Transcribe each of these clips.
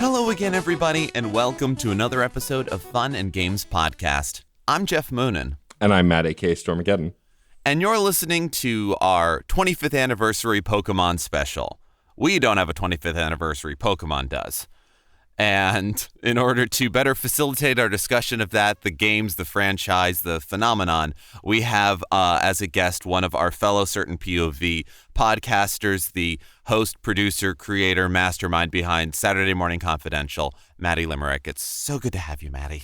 Hello again, everybody, and welcome to another episode of Fun and Games Podcast. I'm Geoff Moonen. And I'm Matt, a.k.a. Stormageddon. And you're listening to our 25th anniversary Pokemon special. We don't have a 25th anniversary, Pokemon does. And in order to better facilitate our discussion of that, the games, the franchise, the phenomenon, we have as a guest one of our fellow CertainPOV podcasters, the host, producer, creator, mastermind behind Saturday Morning Confidential, Matty Limerick. It's so good to have you, Matty.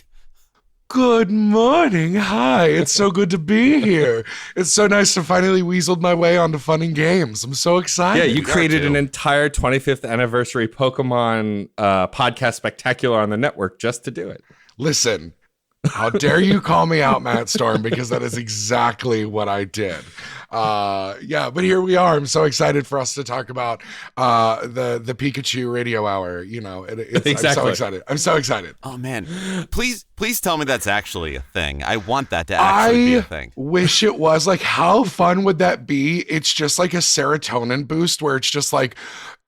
Good morning. Hi. It's so good to be here. It's so nice to finally weasel my way onto Fun and Games. I'm so excited. Yeah, you created an entire 25th anniversary Pokemon podcast spectacular on the network just to do it. Listen, how dare you call me out, Matt Storm, because that is exactly what I did. But here we are. I'm so excited for us to talk about the Pikachu radio hour. You know, Exactly. I'm so excited. Oh, man. Please tell me that's actually a thing. I want that to actually be a thing. I wish it was. Like, how fun would that be? It's just like a serotonin boost where it's just like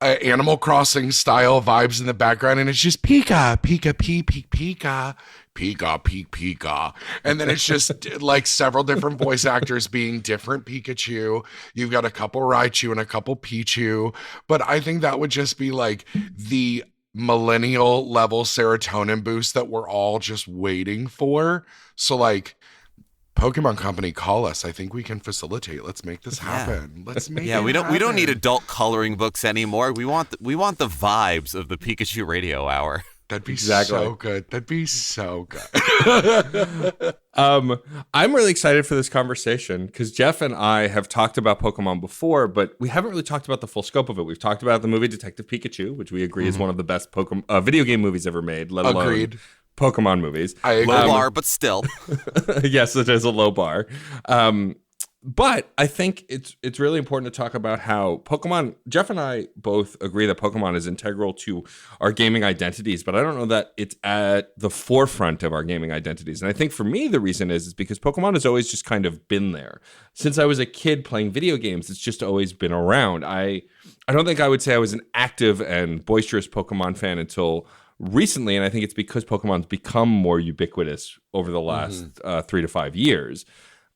Animal Crossing style vibes in the background, and it's just Pika, Pika, Pika, Pika, Pika. And then it's just like several different voice actors being different Pikachu. You've got a couple Raichu and a couple Pichu. But I think that would just be like the millennial level serotonin boost that we're all just waiting for. So like, Pokemon Company, call us. I think we can facilitate. Let's make this happen. Let's make it happen. We don't need adult coloring books anymore. We want the vibes of the Pikachu radio hour. That'd be so good. That'd be so good. I'm really excited for this conversation because Geoff and I have talked about Pokemon before, but we haven't really talked about the full scope of it. We've talked about the movie Detective Pikachu, which we agree is one of the best video game movies ever made, let alone Agreed. Pokemon movies. I agree. Low bar, but still. Yes, it is a low bar. But I think it's really important to talk about how Pokemon, Geoff and I both agree that Pokemon is integral to our gaming identities, but I don't know that it's at the forefront of our gaming identities. And I think for me, the reason is because Pokemon has always just kind of been there. Since I was a kid playing video games, it's just always been around. I don't think I would say I was an active and boisterous Pokemon fan until recently, and I think it's because Pokemon's become more ubiquitous over the last 3 to 5 years.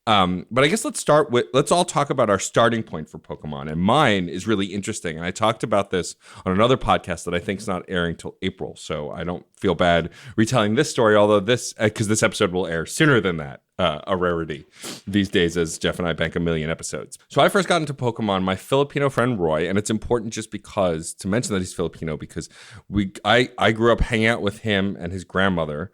But I guess let's all talk about our starting point for Pokemon. And mine is really interesting. And I talked about this on another podcast that I think is not airing till April. So I don't feel bad retelling this story, although because this episode will air sooner than that, a rarity these days as Geoff and I bank 1 million episodes. So I first got into Pokemon, my Filipino friend Roy, and it's important just because, to mention that he's Filipino, because I grew up hanging out with him and his grandmother.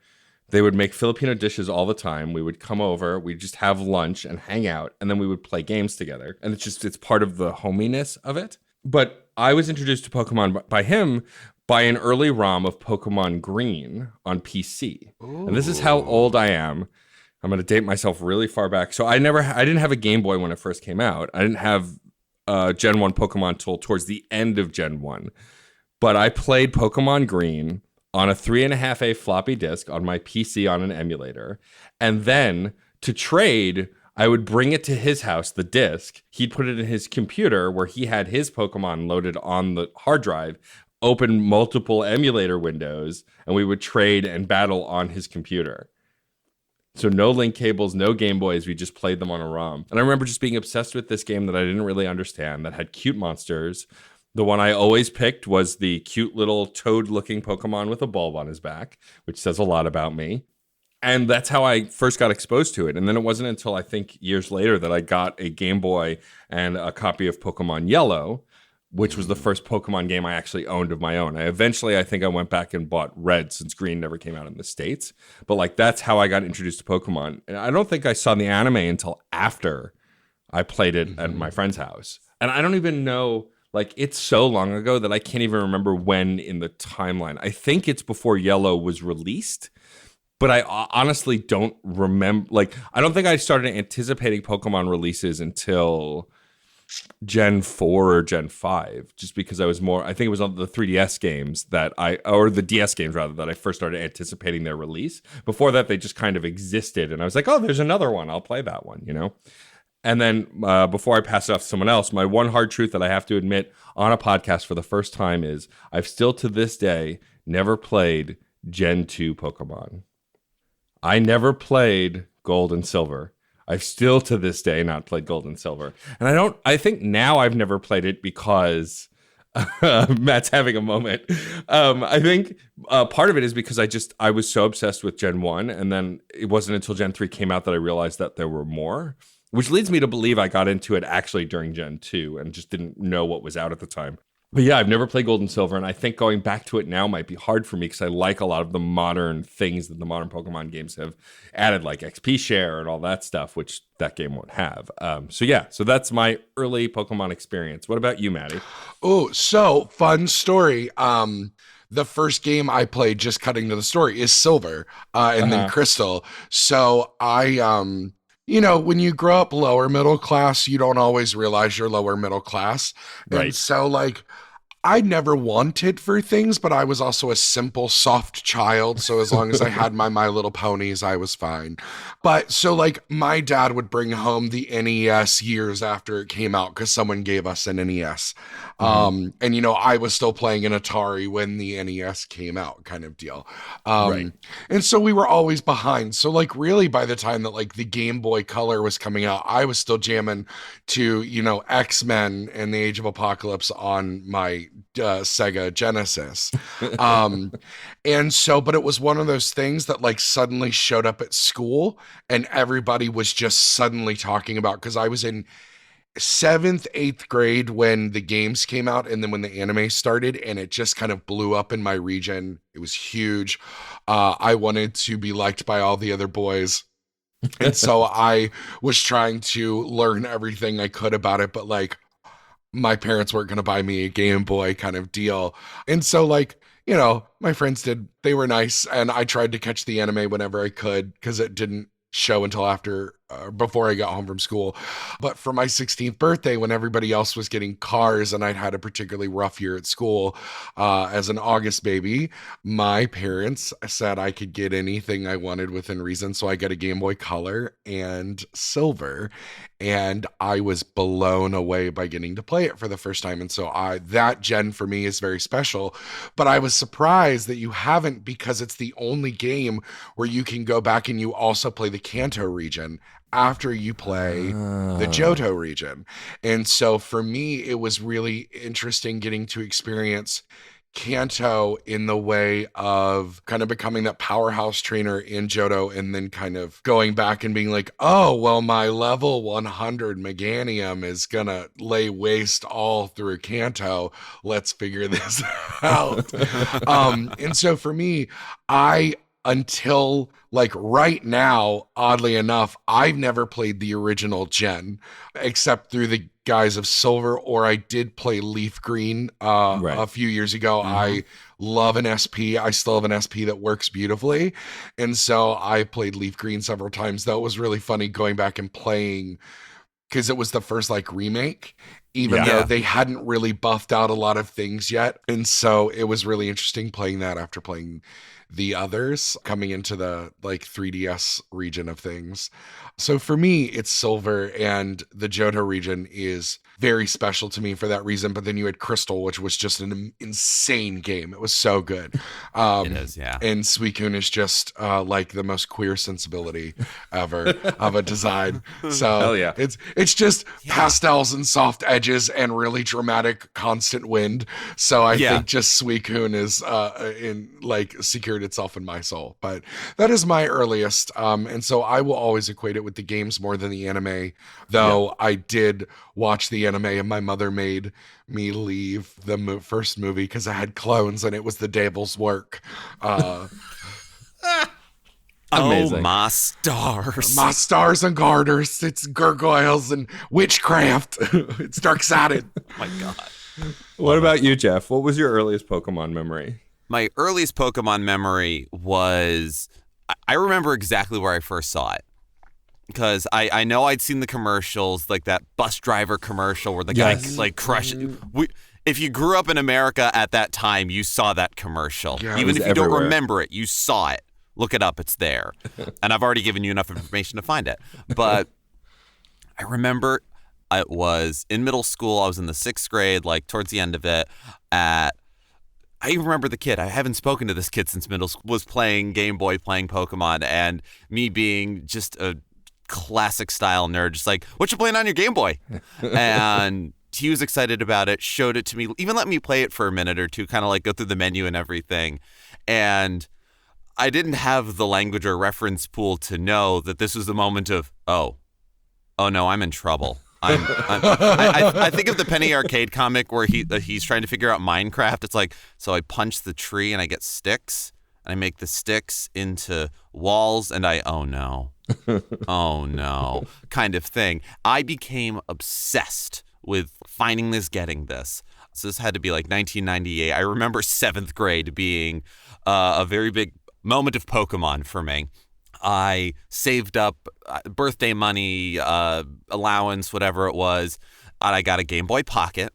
They would make Filipino dishes all the time. We would come over, we'd just have lunch and hang out, and then we would play games together. And it's part of the hominess of it. But I was introduced to Pokemon by him by an early ROM of Pokemon Green on PC. Ooh. And this is how old I am. I'm going to date myself really far back. So I didn't have a Game Boy when it first came out. I didn't have Gen 1 Pokemon till towards the end of Gen 1. But I played Pokemon Green on a 3.5A floppy disk on my PC on an emulator. And then to trade, I would bring it to his house, the disc. He'd put it in his computer where he had his Pokemon loaded on the hard drive, open multiple emulator windows, and we would trade and battle on his computer. So no link cables, no Game Boys. We just played them on a ROM. And I remember just being obsessed with this game that I didn't really understand, that had cute monsters. The one I always picked was the cute little toad-looking Pokemon with a bulb on his back, which says a lot about me. And that's how I first got exposed to it. And then it wasn't until I think years later that I got a Game Boy and a copy of Pokemon Yellow, which was the first Pokemon game I actually owned of my own. I think I went back and bought Red since Green never came out in the States. But that's how I got introduced to Pokemon. And I don't think I saw the anime until after I played it at my friend's house. And I don't even know... it's so long ago that I can't even remember when in the timeline. I think it's before Yellow was released, but I honestly don't remember. I don't think I started anticipating Pokemon releases until Gen 4 or Gen 5, just because I think it was on the 3DS games or the DS games rather, that I first started anticipating their release. Before that, they just kind of existed, and I was like, oh, there's another one. I'll play that one, And then before I pass it off to someone else, my one hard truth that I have to admit on a podcast for the first time is I've still to this day never played Gen 2 Pokemon. I never played Gold and Silver. I've still to this day not played Gold and Silver. And I think now I've never played it because Matt's having a moment. I think part of it is because I was so obsessed with Gen 1, and then it wasn't until Gen 3 came out that I realized that there were more, which leads me to believe I got into it actually during Gen 2 and just didn't know what was out at the time. But yeah, I've never played Gold and Silver, and I think going back to it now might be hard for me because I like a lot of the modern things that the modern Pokemon games have added, like XP share and all that stuff, which that game won't have. So that's my early Pokemon experience. What about you, Matty? Oh, so fun story. The first game I played, just cutting to the story, is Silver, and then Crystal. So when you grow up lower middle class, you don't always realize you're lower middle class. Right. And so I never wanted for things, but I was also a simple, soft child. So as long as I had my Little Ponies, I was fine. But so my dad would bring home the NES years after it came out because someone gave us an NES. And I was still playing an Atari when the NES came out, kind of deal. Right. And so we were always behind. So really by the time that the Game Boy Color was coming out, I was still jamming to, X-Men and the Age of Apocalypse on my Sega Genesis. But it was one of those things that suddenly showed up at school and everybody was just suddenly talking about, because I was in 7th, 8th grade when the games came out and then when the anime started, and it just kind of blew up in my region. It was huge. I wanted to be liked by all the other boys. And so I was trying to learn everything I could about it, but my parents weren't going to buy me a Game Boy kind of deal. And so my friends did, they were nice. And I tried to catch the anime whenever I could because it didn't show until before I got home from school. But for my 16th birthday, when everybody else was getting cars and I'd had a particularly rough year at school as an August baby, my parents said I could get anything I wanted within reason. So I got a Game Boy Color and Silver, and I was blown away by getting to play it for the first time. And so that gen for me is very special, but I was surprised that you haven't, because it's the only game where you can go back and you also play the Kanto region after you play the Johto region. And so for me, it was really interesting getting to experience Kanto in the way of kind of becoming that powerhouse trainer in Johto, and then kind of going back and being like, oh, well, my level 100 Meganium is gonna lay waste all through Kanto. Let's figure this out. And so for me, until right now, oddly enough, I've never played the original gen except through the guise of Silver, or I did play Leaf Green a few years ago. I love an SP. I still have an SP that works beautifully. And so I played Leaf Green several times. That was really funny going back and playing, because it was the first remake, even though they hadn't really buffed out a lot of things yet. And so it was really interesting playing that after playing the others, coming into the 3DS region of things. So for me, it's Silver, and the Johto region is very special to me for that reason. But then you had Crystal, which was just an insane game. It was so good. It is, yeah. And Suicune is just the most queer sensibility ever of a design. So hell yeah. it's just pastels and soft edges and really dramatic constant wind. So I think just Suicune is secured itself in my soul. But that is my earliest. And so I will always equate it with the games more than the anime, though I did watch the anime and my mother made me leave the first movie because I had clones and it was the devil's work. Amazing. Oh, my stars. My stars and garters. It's gargoyles and witchcraft. It's dark-sided. Oh my God. What about you, Geoff? What was your earliest Pokemon memory? My earliest Pokemon memory was, I remember exactly where I first saw it. Because I know I'd seen the commercials, like that bus driver commercial where the guy crushes. If you grew up in America at that time, you saw that commercial. Yeah, even if you everywhere. don't remember it, you saw it. Look it up. It's there. And I've already given you enough information to find it. But I remember it was in middle school. I was in the 6th grade, towards the end of it, at I even remember the kid. I haven't spoken to this kid since middle school, was playing Game Boy, playing Pokemon, and me being just a classic style nerd, just like, what you playing on your Game Boy? And he was excited about it, showed it to me, even let me play it for a minute or two, kind of like go through the menu and everything. And I didn't have the language or reference pool to know that this was the moment of, oh no, I'm in trouble. I think of the Penny Arcade comic where he's trying to figure out Minecraft. It's like, so I punch the tree and I get sticks, and I make the sticks into walls, and oh no, kind of thing. I became obsessed with finding this, getting this. So this had to be like 1998. I remember 7th grade being a very big moment of Pokemon for me. I saved up birthday money, allowance, whatever it was, and I got a Game Boy Pocket.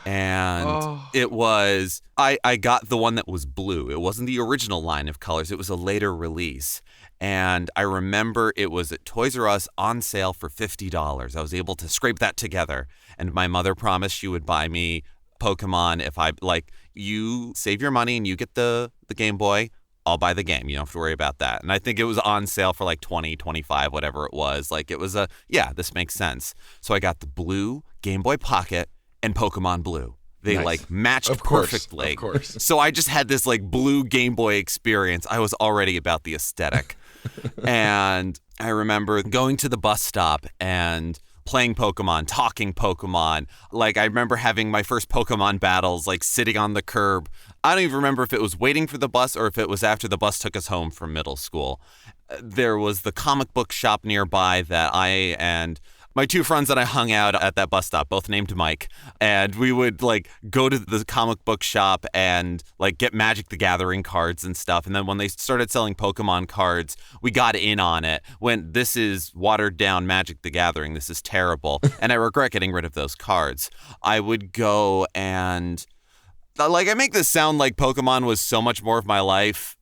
And it was, I got the one that was blue. It wasn't the original line of colors. It was a later release. And I remember it was at Toys R Us on sale for $50. I was able to scrape that together. And my mother promised she would buy me Pokemon if I, like, you save your money and you get the Game Boy, I'll buy the game. You don't have to worry about that. And I think it was on sale for like 20, 25, whatever it was. Like, it was this makes sense. So I got the blue Game Boy Pocket and Pokemon Blue. They like matched perfectly. Of course. So I just had this like blue Game Boy experience. I was already about the aesthetic. And I remember going to the bus stop and playing Pokemon, talking Pokemon. Like, I remember having my first Pokemon battles, like sitting on the curb. I don't even remember if it was waiting for the bus or if it was after the bus took us home from middle school. There was the comic book shop nearby that I and my two friends that I hung out at that bus stop, both named Mike, and we would like go to the comic book shop and like get Magic the Gathering cards and stuff. And then when they started selling Pokemon cards, we got in on it. When this is watered down Magic the Gathering, this is terrible. And I regret getting rid of those cards. I would go and like, I make this sound like Pokemon was so much more of my life.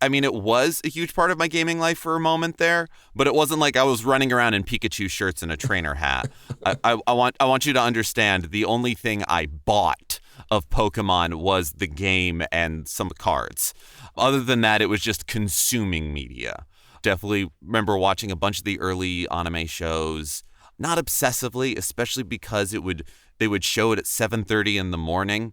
I mean, it was a huge part of my gaming life for a moment there, but it wasn't like I was running around in Pikachu shirts and a trainer hat. I want you to understand, the only thing I bought of Pokemon was the game and some cards. Other than that, it was just consuming media. Definitely remember watching a bunch of the early anime shows, not obsessively, especially because they would show it at 7:30 in the morning.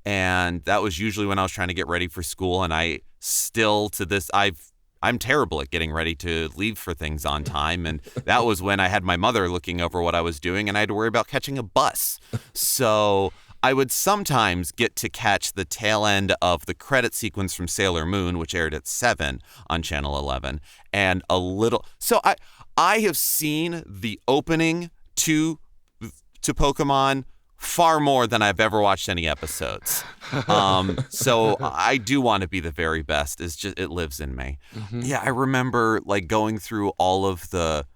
And that was usually when I was trying to get ready for school. And I still, to this, I'm terrible at getting ready to leave for things on time. And that was when I had my mother looking over what I was doing, and I had to worry about catching a bus. So I would sometimes get to catch the tail end of the credit sequence from Sailor Moon, which aired at 7 on Channel 11. And a little, so I have seen the opening to Pokemon far more than I've ever watched any episodes. So I do want to be the very best. It's just, it lives in me. Mm-hmm. Yeah, I remember like going through all of the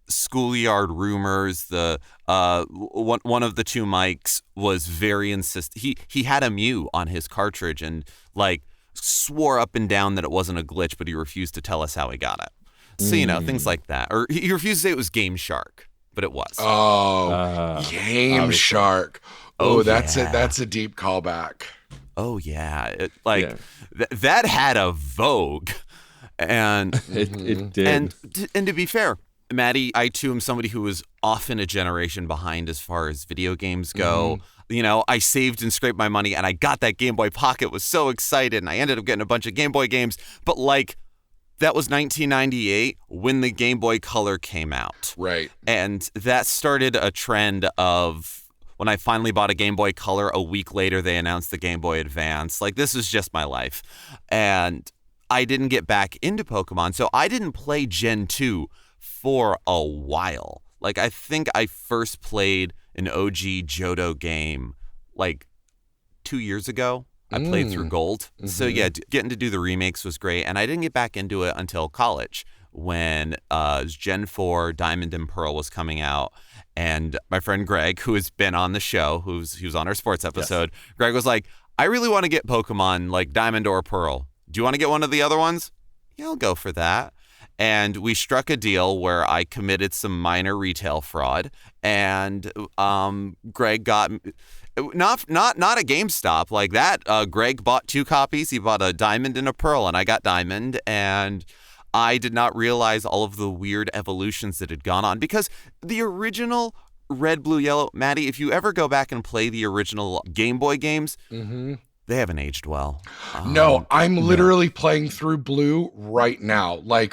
schoolyard rumors. The one of the two Mikes was very insistent. He had a Mew on his cartridge and like swore up and down that it wasn't a glitch, but he refused to tell us how he got it. So, you know, things like that. Or he refused to say it was Game Shark. But it was. Game Shark. That's it. That's a deep callback. Oh yeah, that had a vogue, and it did. And to be fair, Matty, I too am somebody who was often a generation behind as far as video games go. Mm-hmm. You know, I saved and scraped my money, and I got that Game Boy Pocket. Was so excited, and I ended up getting a bunch of Game Boy games. But like, that was 1998 when the Game Boy Color came out. Right. And that started a trend of when I finally bought a Game Boy Color, a week later they announced the Game Boy Advance. Like, this was just my life. And I didn't get back into Pokemon, so I didn't play Gen 2 for a while. Like, I think I first played an OG Johto game like 2 years ago. I played through Gold. Mm-hmm. So yeah, getting to do the remakes was great. And I didn't get back into it until college when Gen 4 Diamond and Pearl was coming out. And my friend Greg, who has been on the show, he was on our sports episode, yes. Greg was like, I really want to get Pokemon like Diamond or Pearl. Do you want to get one of the other ones? Yeah, I'll go for that. And we struck a deal where I committed some minor retail fraud. And Greg got... Not a GameStop like that. Greg bought 2 copies. He bought a Diamond and a Pearl, and I got Diamond. And I did not realize all of the weird evolutions that had gone on, because the original Red, Blue, Yellow, Matty, if you ever go back and play the original Game Boy games, they haven't aged well. No, I'm literally playing through Blue right now. I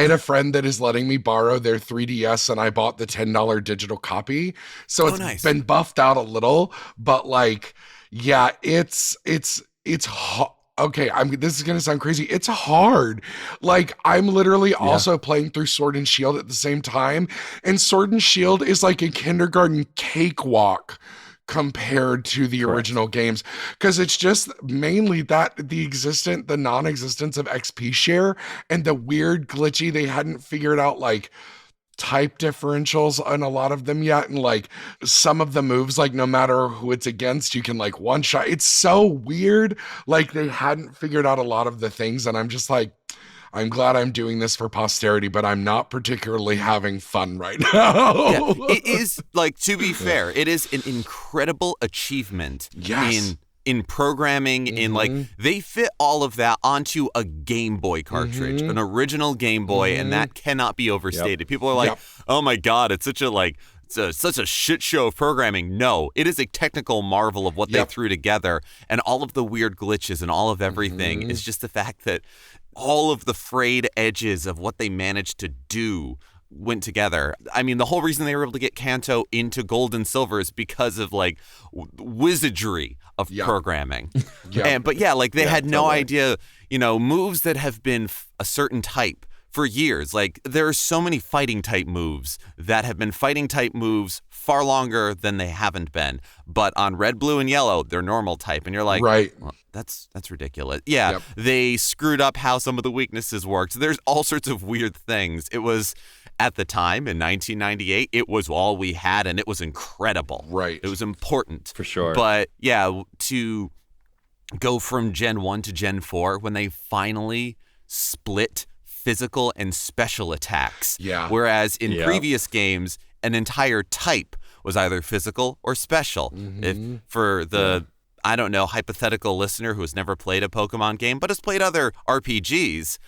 had a friend that is letting me borrow their 3DS, and I bought the $10 digital copy. So it's nice. been buffed out a little, but yeah, it's okay, this is gonna sound crazy. It's hard. I'm literally also playing through Sword and Shield at the same time, and Sword and Shield is like a kindergarten cakewalk compared to the original games, because it's just mainly the non-existence of XP share and the weird glitchy, they hadn't figured out type differentials on a lot of them yet, and some of the moves, no matter who it's against, you can one shot. It's so weird. They hadn't figured out a lot of the things, and I'm just I'm glad I'm doing this for posterity, but I'm not particularly having fun right now. It is, to be fair, it is an incredible achievement in programming, in they fit all of that onto a Game Boy cartridge, an original Game Boy, and that cannot be overstated. People are like, oh my God, it's such a such a shit show of programming. No, it is a technical marvel of what they threw together, and all of the weird glitches and all of everything is just the fact that all of the frayed edges of what they managed to do went together. I mean, the whole reason they were able to get Kanto into gold and silver is because of wizardry of programming. They had no idea, moves that have been a certain type for years. There are so many fighting type moves that have been fighting type moves far longer than they haven't been. But on Red, Blue, and Yellow, they're normal type. And you're like, right. Well, that's ridiculous. Yeah, they screwed up how some of the weaknesses worked. So there's all sorts of weird things. It was, at the time, in 1998, it was all we had, and it was incredible. Right. It was important. For sure. But yeah, to go from Gen 1 to Gen 4, when they finally split physical and special attacks. Yeah. Whereas in previous games, an entire type was either physical or special. If for the I don't know, hypothetical listener who has never played a Pokemon game but has played other RPGs,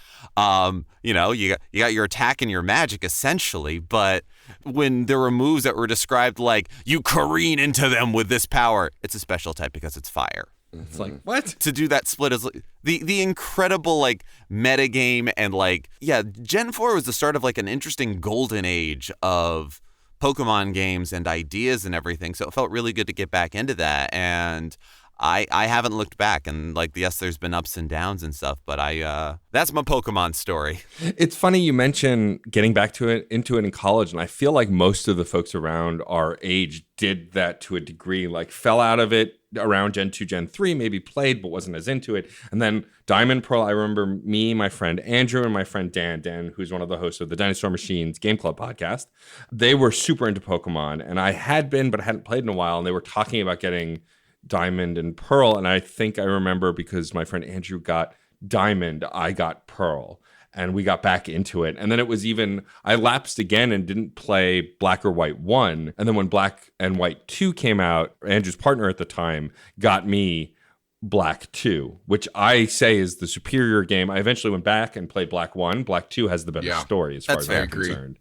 you got your attack and your magic essentially, but when there were moves that were described like you careen into them with this power, it's a special type because it's fire. It's like, what? To do that split is the incredible metagame, and Gen 4 was the start of an interesting golden age of Pokemon games and ideas and everything. So it felt really good to get back into that. And I haven't looked back, and yes, there's been ups and downs and stuff, but that's my Pokemon story. It's funny you mention getting back into it in college, and I feel like most of the folks around our age did that to a degree, fell out of it around Gen 2, Gen 3, maybe played, but wasn't as into it. And then Diamond Pearl, I remember me, my friend Andrew, and my friend Dan, who's one of the hosts of the Dinosaur Machines Game Club podcast. They were super into Pokemon, and I had been, but I hadn't played in a while, and they were talking about getting Diamond and Pearl. And I think I remember, because my friend Andrew got Diamond, I got Pearl. And we got back into it. And then it was I lapsed again and didn't play Black or White 1. And then when Black and White 2 came out, Andrew's partner at the time got me Black 2, which I say is the superior game. I eventually went back and played Black 1. Black 2 has the better story as far as I'm concerned.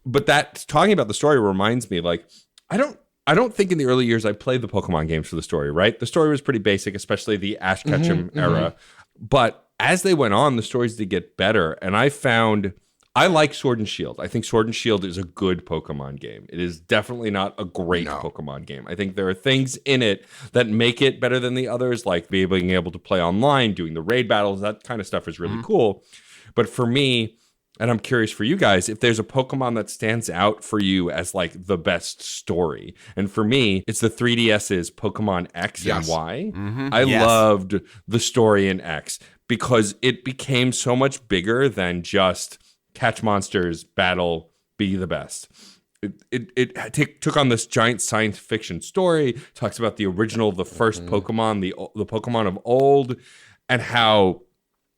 But that, talking about the story, reminds me, I don't think in the early years I played the Pokemon games for the story, right? The story was pretty basic, especially the Ash Ketchum era. But as they went on, the stories did get better. And I like Sword and Shield. I think Sword and Shield is a good Pokemon game. It is definitely not a great Pokemon game. I think there are things in it that make it better than the others, like being able to play online, doing the raid battles. That kind of stuff is really cool. But for me, and I'm curious for you guys, if there's a Pokemon that stands out for you as the best story. And for me, it's the 3DS's Pokemon X and Y. I loved the story in X because it became so much bigger than just catch monsters, battle, be the best. It took on this giant science fiction story, talks about the first Pokemon, the Pokemon of old, and how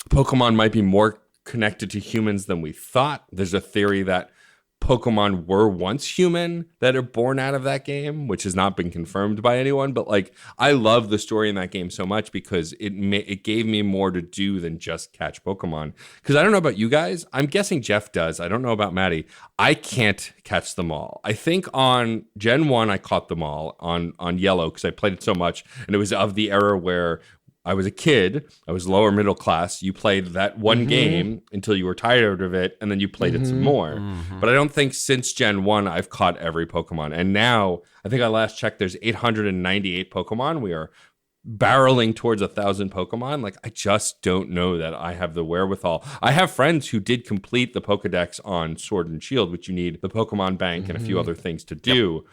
Pokemon might be more connected to humans than we thought. There's a theory that Pokemon were once human that are born out of that game, which has not been confirmed by anyone. But like, I love the story in that game so much because it gave me more to do than just catch Pokemon. Because I don't know about you guys. I'm guessing Geoff does. I don't know about Matty. I can't catch them all. I think on Gen 1, I caught them all on Yellow because I played it so much. And it was of the era where I was a kid. I was lower middle class. You played that one game until you were tired of it, and then you played it some more. But I don't think since Gen 1 I've caught every Pokemon. And now, I think I last checked, there's 898 Pokemon. We are barreling towards 1,000 Pokemon. Like, I just don't know that I have the wherewithal. I have friends who did complete the Pokedex on Sword and Shield, which you need the Pokemon Bank and a few other things to do.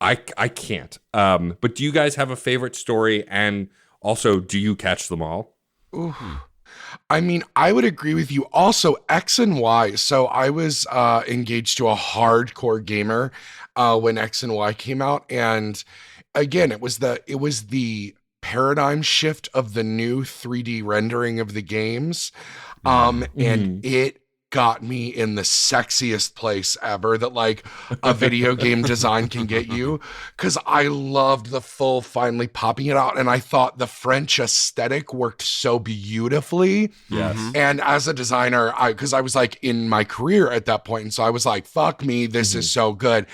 Yep. I can't. But do you guys have a favorite story, and also, do you catch them all? Ooh. I mean, I would agree with you. Also, X and Y. So I was engaged to a hardcore gamer when X and Y came out, and again, it was the paradigm shift of the new 3D rendering of the games, and it got me in the sexiest place ever that like a video game design can get you, because I loved the full finally popping it out, and I thought the French aesthetic worked so beautifully. Yes. And as a designer, because I was like in my career at that point, and so I was like, fuck me, this is so good.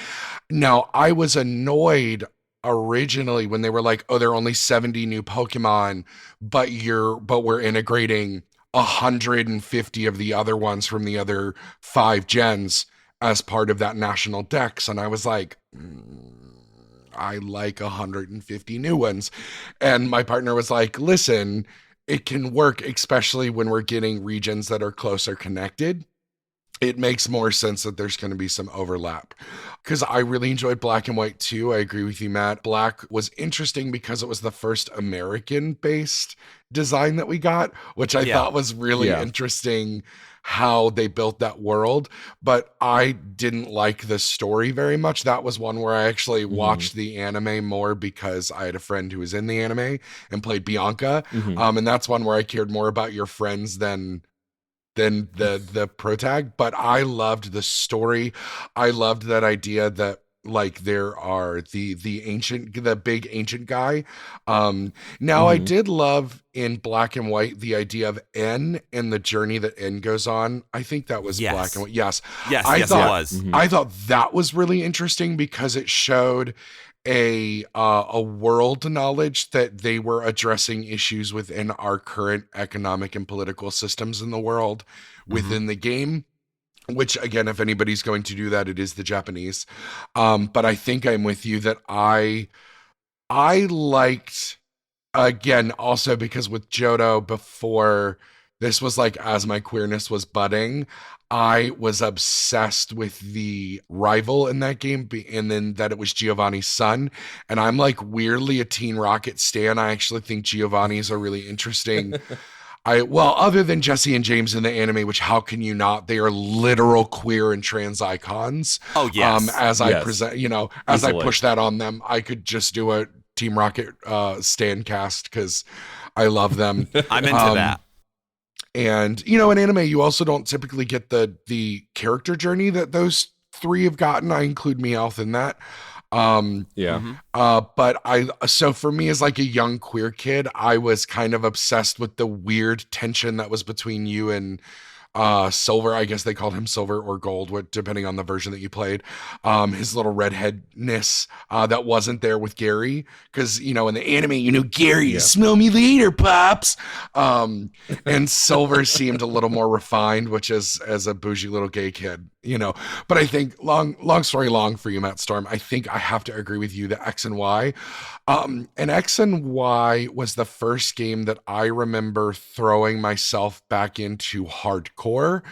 Now, I was annoyed originally when they were like, oh, there are only 70 new Pokemon, but we're integrating 150 of the other ones from the other 5 gens as part of that national dex. And I was like, I like 150 new ones. And my partner was like, listen, it can work, especially when we're getting regions that are closer connected. It makes more sense that there's going to be some overlap, because I really enjoyed Black and White too. I agree with you, Matt. Black was interesting because it was the first American-based design that we got, which I thought was really interesting how they built that world. But I didn't like the story very much. That was one where I actually watched the anime more because I had a friend who was in the anime and played Bianca. And that's one where I cared more about your friends than the protag. But I loved the story. I loved that idea that like there are the big ancient guy. Now I did love in Black and White the idea of N and the journey that N goes on. I think that was Black and White. Yes, it was. I thought that was really interesting because it showed a world knowledge that they were addressing issues within our current economic and political systems in the world within the game, which again, if anybody's going to do that, it is the Japanese. But I think I'm with you that I liked, again, also because with Johto before this was like, as my queerness was budding, I was obsessed with the rival in that game, and then that it was Giovanni's son. And I'm like weirdly a Teen Rocket stan. I actually think Giovanni's are really interesting. Other than Jesse and James in the anime, which how can you not? They are literal queer and trans icons. Oh yes. I present, as I push that on them, I could just do a Team Rocket stan cast because I love them. I'm into that. And, in anime, you also don't typically get the character journey that those 3 have gotten. I include Meowth in that. But so for me as like a young queer kid, I was kind of obsessed with the weird tension that was between you and Silver. I guess they called him Silver or Gold, depending on the version that you played. His little redheadness that wasn't there with Gary, because in the anime, Gary, smell me later, pops. And Silver seemed a little more refined, which is as a bougie little gay kid, But I think long story long for you, Matt Storm. I think I have to agree with you that X and Y. And X and Y was the first game that I remember throwing myself back into hardcore.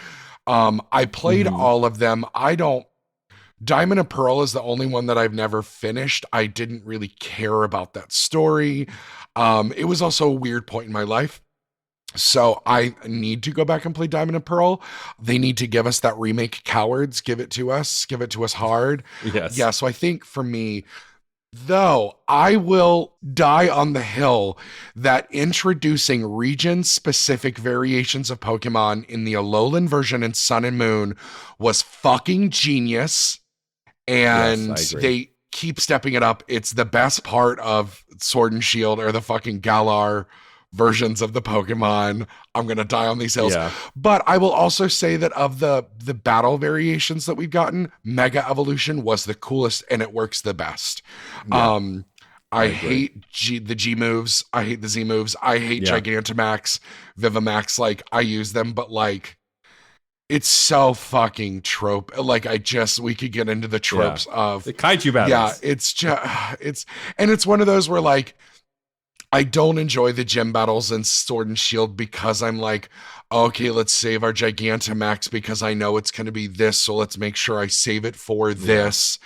I played all of them. Diamond and Pearl is the only one that I've never finished. I didn't really care about that story. It was also a weird point in my life. So I need to go back and play Diamond and Pearl. They need to give us that remake Cowards. Give it to us hard. Yes. Yeah. So I think for me, Though I will die on the hill that introducing region-specific variations of Pokemon in the Alolan version in Sun and Moon was fucking genius. And Yes, I agree. they keep stepping it up. It's the best part of Sword and Shield or the fucking Galar versions of the Pokemon. I'm gonna die on these hills. Yeah. But I will also say that of the battle variations that we've gotten, Mega Evolution was the coolest and it works the best. Yeah, I agree. hate the G moves. I hate the Z moves. I hate Yeah. Gigantamax, Vivamax. Like, I use them, but like, it's so fucking trope. Like, we could get into the tropes of The kaiju battles. yeah, it's just it's one of those where like I don't enjoy the gym battles in Sword and Shield because I'm like, okay, let's save our Gigantamax because I know it's going to be this, so let's make sure I save it for this.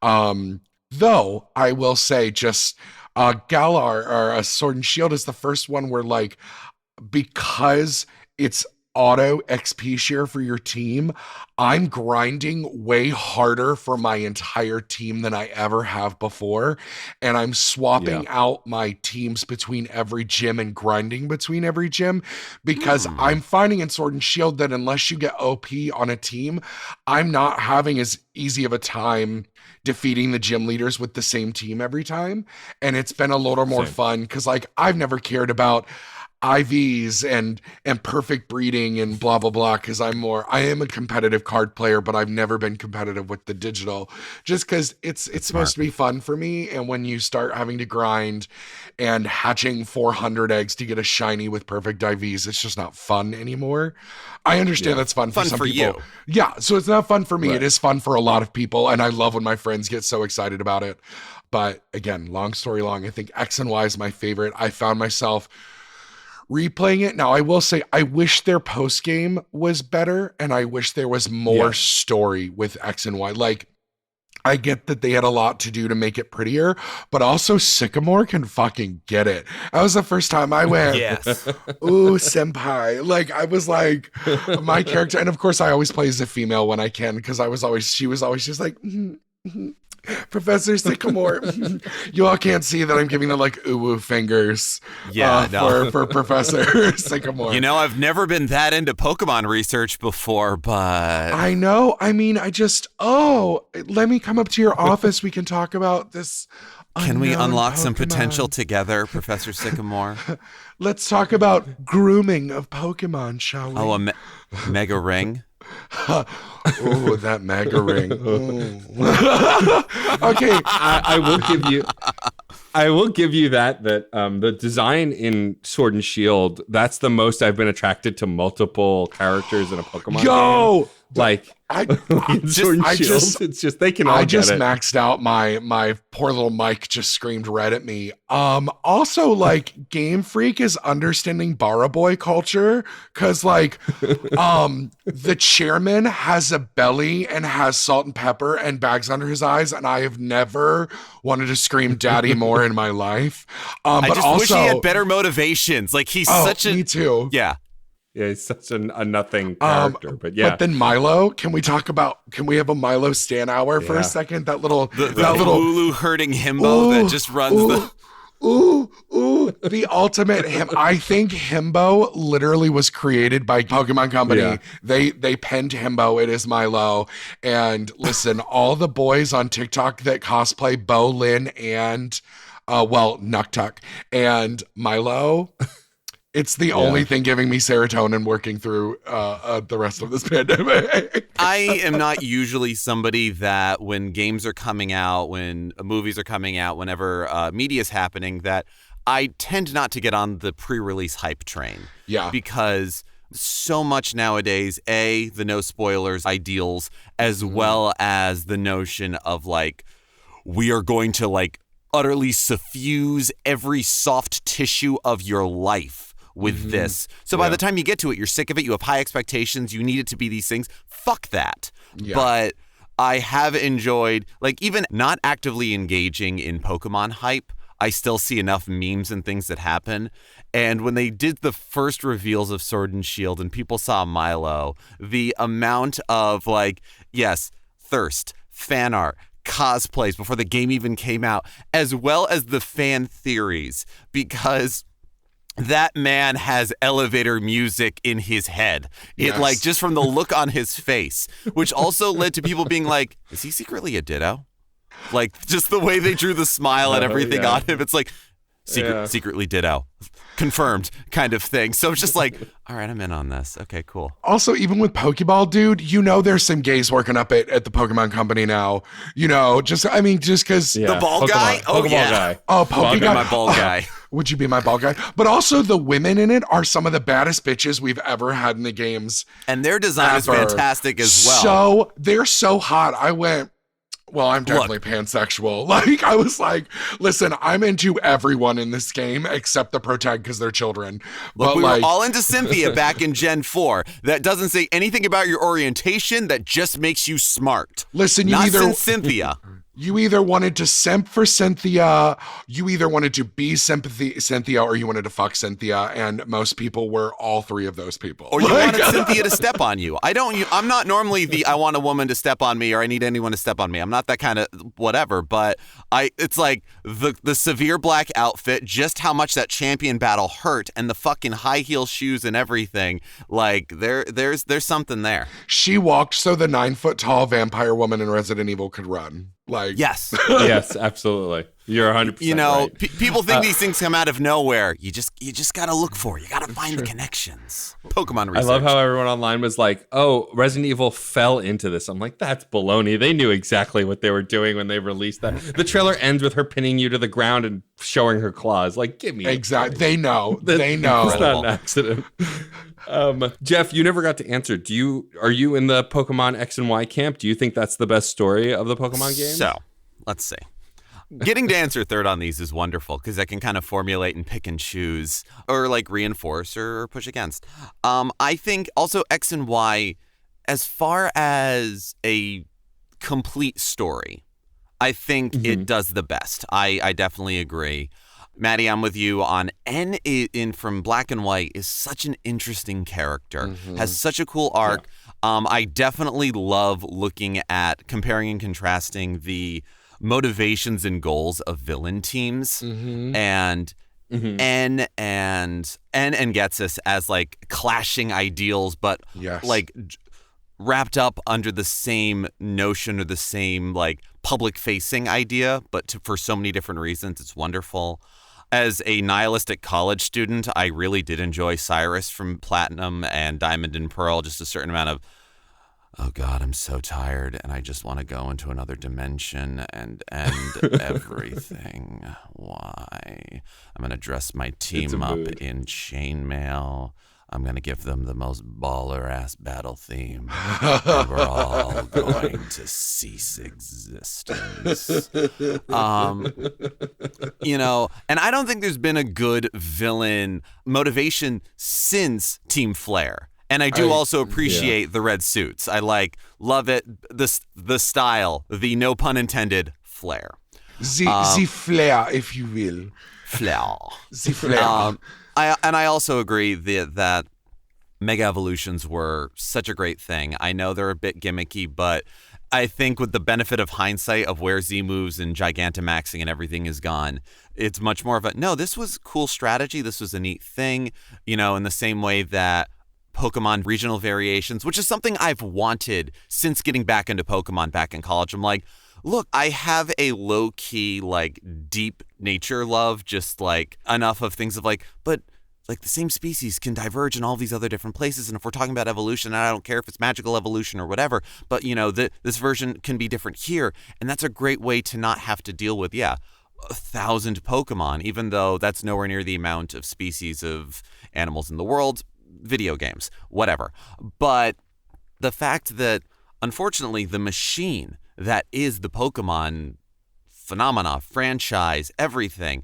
Though I will say, just Galar or Sword and Shield is the first one where like, because it's auto XP share for your team, I'm grinding way harder for my entire team than I ever have before. And I'm swapping out my teams between every gym and grinding between every gym because I'm finding in Sword and Shield that unless you get OP on a team, I'm not having as easy of a time defeating the gym leaders with the same team every time. And it's been a little more fun because like I've never cared about IVs and perfect breeding and blah blah blah because I am a competitive card player, but I've never been competitive with the digital just because it's supposed to be fun for me. And when you start having to grind and hatching 400 eggs to get a shiny with perfect IVs, it's just not fun anymore. I understand that's fun for some people. You. Yeah, so it's not fun for me. Right. It is fun for a lot of people, and I love when my friends get so excited about it. But again, long story long, I think X and Y is my favorite. I found myself replaying it. Now, I will say, I wish their post game was better, and I wish there was more story with X and Y. Like, I get that they had a lot to do to make it prettier, but also Sycamore can fucking get it. That was the first time I went, Yes. ooh, senpai. Like, I was like, my character, and of course, I always play as a female when I can, because she was always just like, Professor Sycamore. You all can't see that I'm giving them like ooh fingers for Professor Sycamore. You know, I've never been that into Pokemon research before, but I know. I mean, let me come up to your office. We can talk about this. Can we unlock some Pokemon. potential together, Professor Sycamore? Let's talk about grooming of Pokemon, shall we? Oh, Mega Ring? Oh, that Mega Ring. Okay. I will give you that the design in Sword and Shield, that's the most I've been attracted to multiple characters in a Pokemon game. Like Sword and Shield, it's just they can all get it. Maxed out my poor little Mike just screamed red at me. Also, like, Game Freak is understanding Barra Boy culture because like the chairman has a belly and has salt and pepper and bags under his eyes, and I have never wanted to scream daddy more in my life. I but just also, wish he had better motivations. Like, he's such a me too. Yeah. Yeah, he's such a nothing character, but yeah. But then Milo, can we have a Milo Stan hour for a second? That little Lulu hurting himbo that just runs the ultimate him. I think Himbo literally was created by Pokemon Company. Yeah. They penned Himbo. It is Milo. And listen, all the boys on TikTok that cosplay Bo, Lin, and Nuktuk and Milo. It's the only thing giving me serotonin working through the rest of this pandemic. I am not usually somebody that when games are coming out, when movies are coming out, whenever media is happening, that I tend not to get on the pre-release hype train. Yeah. Because so much nowadays, the no spoilers ideals, as well as the notion of like, we are going to like utterly suffuse every soft tissue of your life with this. So by the time you get to it, you're sick of it. You have high expectations. You need it to be these things. Fuck that. Yeah. But I have enjoyed, like, even not actively engaging in Pokemon hype, I still see enough memes and things that happen. And when they did the first reveals of Sword and Shield and people saw Milo, the amount of like, yes, thirst, fan art, cosplays before the game even came out, as well as the fan theories, because that man has elevator music in his head. It like just from the look on his face, which also led to people being like, is he secretly a Ditto? Like just the way they drew the smile and everything on him. It's like secretly Ditto. Confirmed kind of thing. So it's just like, all right, I'm in on this. Okay, cool. Also, even with Pokeball, dude, there's some gays working up at the Pokemon company now. Just because the ball guy? Oh, Pokeball guy. Oh, Pokemon guy. My ball guy. Would you be my ball guy? But also the women in it are some of the baddest bitches we've ever had in the games. And their design is fantastic as well. So they're so hot. I went, well, I'm definitely pansexual. Like, I was like, listen, I'm into everyone in this game except the protag because they're children. Look, we were all into Cynthia back in Gen 4. That doesn't say anything about your orientation. That just makes you smart. Listen, Cynthia. You either wanted to simp for Cynthia, you either wanted to be Cynthia, or you wanted to fuck Cynthia, and most people were all three of those people. Or you wanted Cynthia to step on you. I'm not normally I want a woman to step on me, or I need anyone to step on me. I'm not that kind of whatever, but it's like the severe black outfit, just how much that champion battle hurt, and the fucking high heel shoes and everything. Like there's something there. She walked so the 9-foot tall vampire woman in Resident Evil could run. Like yes, yes, absolutely. You're 100%. Right. People think these things come out of nowhere. You just gotta look for it. You gotta find the connections. Pokemon research. I love how everyone online was like, "Oh, Resident Evil fell into this." I'm like, "That's baloney." They knew exactly what they were doing when they released that. The trailer ends with her pinning you to the ground and showing her claws. Like, give me exactly. They know. They know. It's not an accident. Geoff, you never got to answer. Are you in the Pokemon X and Y camp? Do you think that's the best story of the Pokemon game? So, let's see. Getting to answer third on these is wonderful because I can kind of formulate and pick and choose or like reinforce or push against. I think also X and Y, as far as a complete story, I think it does the best. I definitely agree. Matty, I'm with you on N in from Black and White is such an interesting character, has such a cool arc. Yeah. I definitely love looking at comparing and contrasting the motivations and goals of villain teams and N and Getsus as like clashing ideals, but like wrapped up under the same notion or the same like public facing idea, but for so many different reasons. It's wonderful. As a nihilistic college student, I really did enjoy Cyrus from Platinum and Diamond and Pearl, just a certain amount of, oh God, I'm so tired and I just want to go into another dimension and end everything. Why? I'm going to dress my team up in chainmail. I'm going to give them the most baller-ass battle theme. And we're all going to cease existence. And I don't think there's been a good villain motivation since Team Flare. And I do also appreciate the red suits. I love it. The style, the no pun intended flair. The flair, if you will. Flair. The flair. I also agree that Mega Evolutions were such a great thing. I know they're a bit gimmicky, but I think with the benefit of hindsight of where Z moves and Gigantamaxing and everything is gone, it's much more of this was cool strategy. This was a neat thing, in the same way that Pokemon regional variations, which is something I've wanted since getting back into Pokemon back in college. I'm like, look, I have a low-key, deep nature love, just, enough of things of, but, the same species can diverge in all these other different places, and if we're talking about evolution, and I don't care if it's magical evolution or whatever, but, this version can be different here, and that's a great way to not have to deal with, 1,000 Pokemon, even though that's nowhere near the amount of species of animals in the world, video games, whatever. But the fact that, unfortunately, the machine that is the Pokemon phenomena, franchise, everything,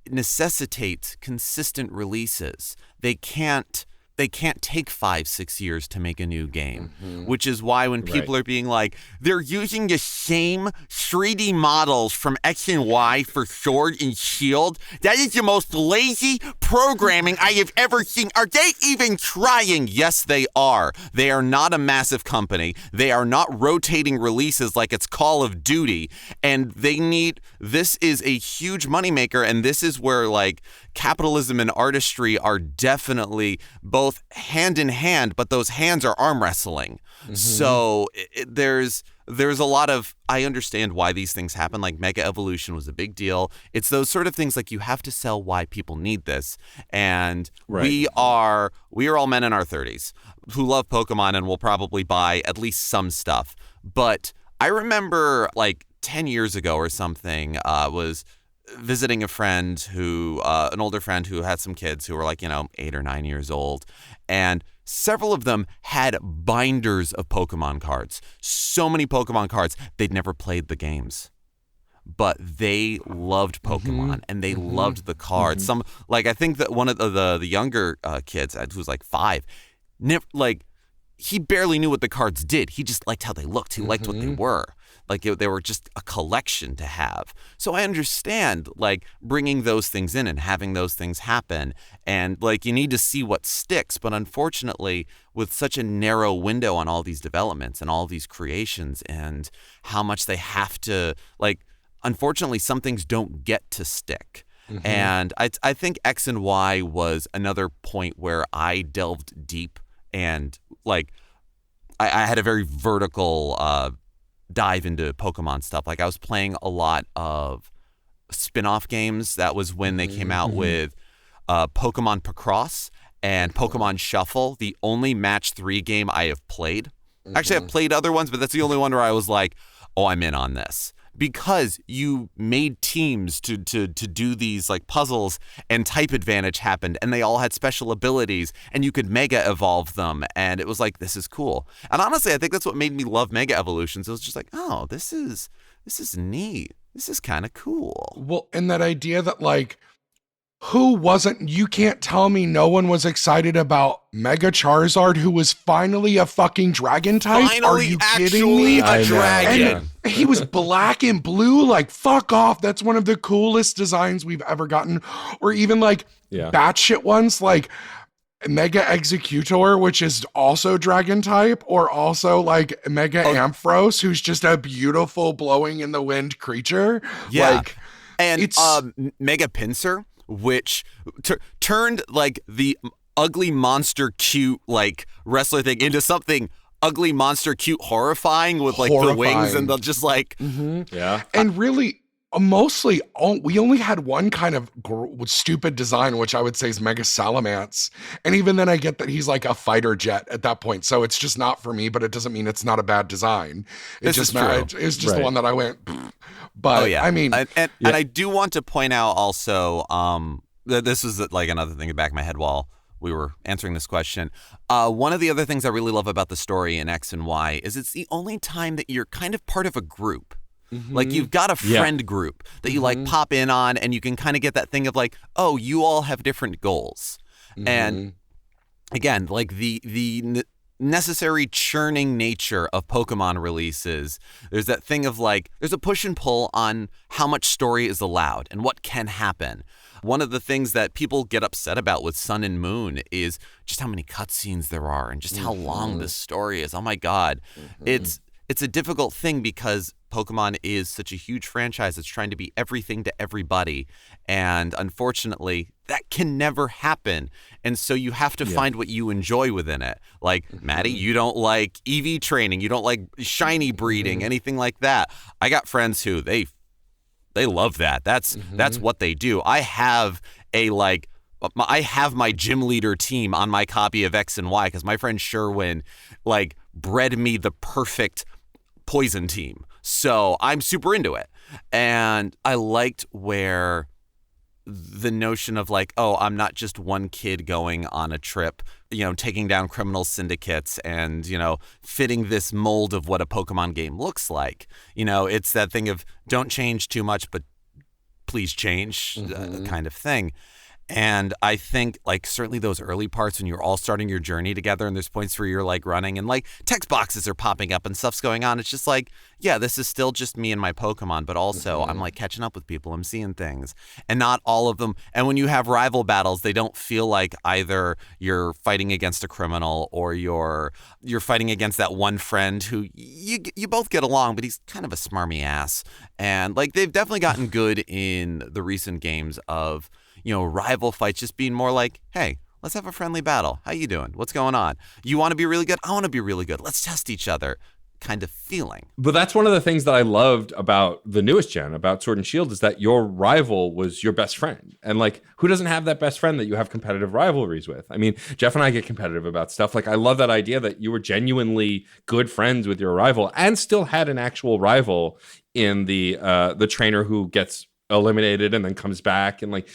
necessitates consistent releases. They can't they can't take 5-6 years to make a new game, which is why when people are being like, they're using the same 3D models from X and Y for Sword and Shield, that is the most lazy programming I have ever seen. Are they even trying? Yes, they are. They are not a massive company. They are not rotating releases like it's Call of Duty, and this is a huge moneymaker, and this is where like capitalism and artistry are definitely both hand in hand, but those hands are arm wrestling. So there's a lot of, I understand why these things happen. Like Mega Evolution was a big deal. It's those sort of things like you have to sell why people need this. And we are all men in our 30s who love Pokemon and will probably buy at least some stuff. But I remember like 10 years ago or something, was visiting a friend who, an older friend who had some kids who were like, 8 or 9 years old. And several of them had binders of Pokemon cards. So many Pokemon cards. They'd never played the games, but they loved Pokemon and they loved the cards. Some, like, I think that one of the younger kids, who was like 5, he barely knew what the cards did. He just liked how they looked. He liked what they were. Like they were just a collection to have. So I understand like bringing those things in and having those things happen. And like you need to see what sticks. But unfortunately, with such a narrow window on all these developments and all these creations and how much they have to, like, unfortunately, some things don't get to stick. And I think X and Y was another point where I delved deep and like I had a very vertical dive into Pokemon stuff. Like I was playing a lot of spin-off games. That was when they came out with Pokemon Picross and Pokemon Shuffle, the only match 3 game I have played. Actually, I've played other ones, but that's the only one where I was like, oh, I'm in on this. Because you made teams to do these like puzzles and type advantage happened and they all had special abilities and you could mega evolve them and it was like, this is cool. And honestly, I think that's what made me love Mega Evolutions. It was just like, oh, this is neat. This is kind of cool. Well, and that idea that like, you can't tell me no one was excited about Mega Charizard, who was finally a fucking dragon type? Are you kidding me? A dragon. And he was black and blue, like fuck off. That's one of the coolest designs we've ever gotten. Or even like batshit ones like Mega Executor, which is also dragon type, or also like Mega Ampharos, who's just a beautiful blowing in the wind creature. Yeah. Like, and it's Mega Pinsir, which turned like the ugly monster cute like wrestler thing into something ugly monster cute horrifying with like the wings and the just like and really mostly we only had one kind of stupid design, which I would say is Mega Salamence, and even then I get that he's like a fighter jet at that point, so it's just not for me, but it doesn't mean it's not a bad design. It's just the one that I went but I mean and I do want to point out also that this is like another thing in the back of my head while we were answering this question. One of the other things I really love about the story in X and Y is it's the only time that you're kind of part of a group. Like you've got a friend group that you like pop in on and you can kind of get that thing of like, oh, you all have different goals. And again, like the necessary churning nature of Pokemon releases, there's that thing of like, there's a push and pull on how much story is allowed and what can happen. One of the things that people get upset about with Sun and Moon is just how many cutscenes there are and just how long this story is. Oh my God. It's a difficult thing because Pokemon is such a huge franchise. It's trying to be everything to everybody. And unfortunately, that can never happen. And so you have to find what you enjoy within it. Like, Matty, you don't like EV training. You don't like shiny breeding, anything like that. I got friends who they love that. That's what they do. I have my gym leader team on my copy of X and Y because my friend Sherwin like bred me the perfect poison team. So I'm super into it. And I liked where the notion of like, oh, I'm not just one kid going on a trip, taking down criminal syndicates and, fitting this mold of what a Pokemon game looks like. It's that thing of don't change too much, but please change kind of thing. And I think like certainly those early parts when you're all starting your journey together and there's points where you're like running and like text boxes are popping up and stuff's going on. It's just like, yeah, this is still just me and my Pokemon, but also I'm like catching up with people. I'm seeing things and not all of them. And when you have rival battles, they don't feel like either you're fighting against a criminal or you're fighting against that one friend who you both get along, but he's kind of a smarmy ass. And like they've definitely gotten good in the recent games of, rival fights just being more like, hey, let's have a friendly battle. How you doing? What's going on? You want to be really good? I want to be really good. Let's test each other kind of feeling. But that's one of the things that I loved about the newest gen, about Sword and Shield, is that your rival was your best friend. And like, who doesn't have that best friend that you have competitive rivalries with? I mean, Geoff and I get competitive about stuff. Like, I love that idea that you were genuinely good friends with your rival and still had an actual rival in the trainer who gets eliminated and then comes back. And like,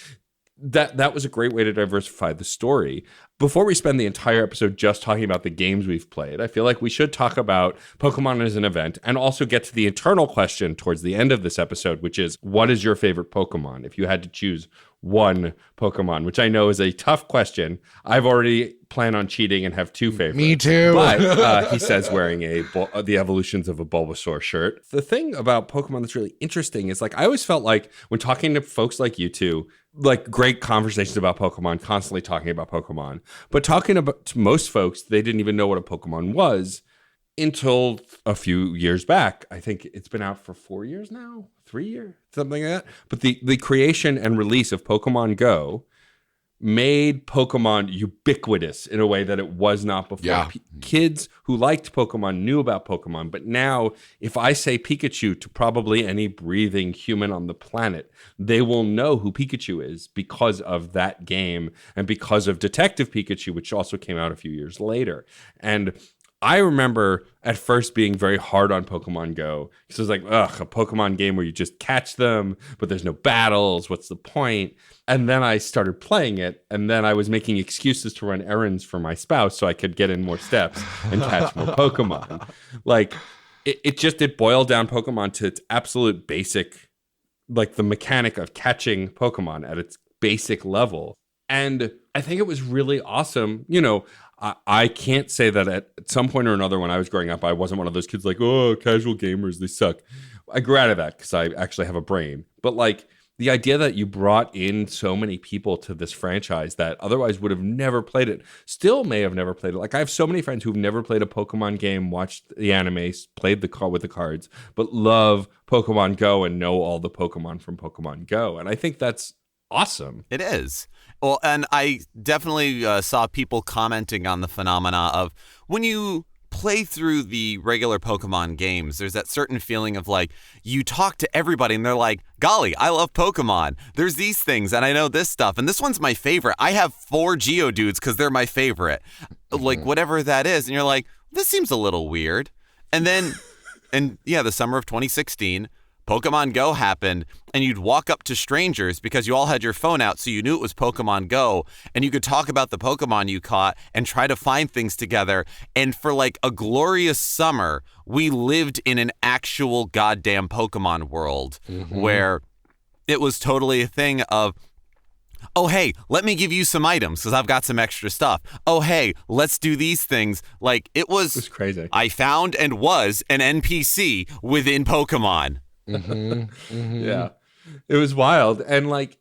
that was a great way to diversify the story. Before we spend the entire episode just talking about the games we've played, I feel like we should talk about Pokemon as an event and also get to the eternal question towards the end of this episode, which is, what is your favorite Pokemon? If you had to choose one Pokemon, which I know is a tough question. I've already planned on cheating and have two favorites. Me too. But he says wearing the Evolutions of a Bulbasaur shirt. The thing about Pokemon that's really interesting is like, I always felt like when talking to folks like you two, like great conversations about Pokemon, constantly talking about Pokemon, but talking about to most folks, they didn't even know what a Pokemon was until a few years back. I think it's been out for 4 years now, 3 years, something like that. But the creation and release of Pokemon Go made Pokemon ubiquitous in a way that it was not before. Yeah. Kids who liked Pokemon knew about Pokemon, but now if I say Pikachu to probably any breathing human on the planet, they will know who Pikachu is because of that game and because of Detective Pikachu, which also came out a few years later. And I remember at first being very hard on Pokemon Go because it was like, a Pokemon game where you just catch them, but there's no battles. What's the point? And then I started playing it, and then I was making excuses to run errands for my spouse so I could get in more steps and catch more Pokemon. Like, it boiled down Pokemon to its absolute basic, like the mechanic of catching Pokemon at its basic level. And I think it was really awesome. I can't say that at some point or another when I was growing up, I wasn't one of those kids like, oh, casual gamers, they suck. I grew out of that because I actually have a brain. But like the idea that you brought in so many people to this franchise that otherwise would have never played it, still may have never played it. Like I have so many friends who've never played a Pokemon game, watched the anime, played with the cards, but love Pokemon Go and know all the Pokemon from Pokemon Go. And I think that's awesome. It is. Well, and I definitely saw people commenting on the phenomena of when you play through the regular Pokemon games, there's that certain feeling of like you talk to everybody and they're like, golly, I love Pokemon. There's these things and I know this stuff. And this one's my favorite. I have 4 Geodudes because they're my favorite. Like whatever that is. And you're like, this seems a little weird. And then, the summer of 2016, Pokemon Go happened, and you'd walk up to strangers because you all had your phone out, so you knew it was Pokemon Go, and you could talk about the Pokemon you caught and try to find things together. And for like a glorious summer, we lived in an actual goddamn Pokemon world where it was totally a thing of, oh, hey, let me give you some items because I've got some extra stuff. Oh, hey, let's do these things. Like it was crazy. I found and was an NPC within Pokemon. Yeah, it was wild. And like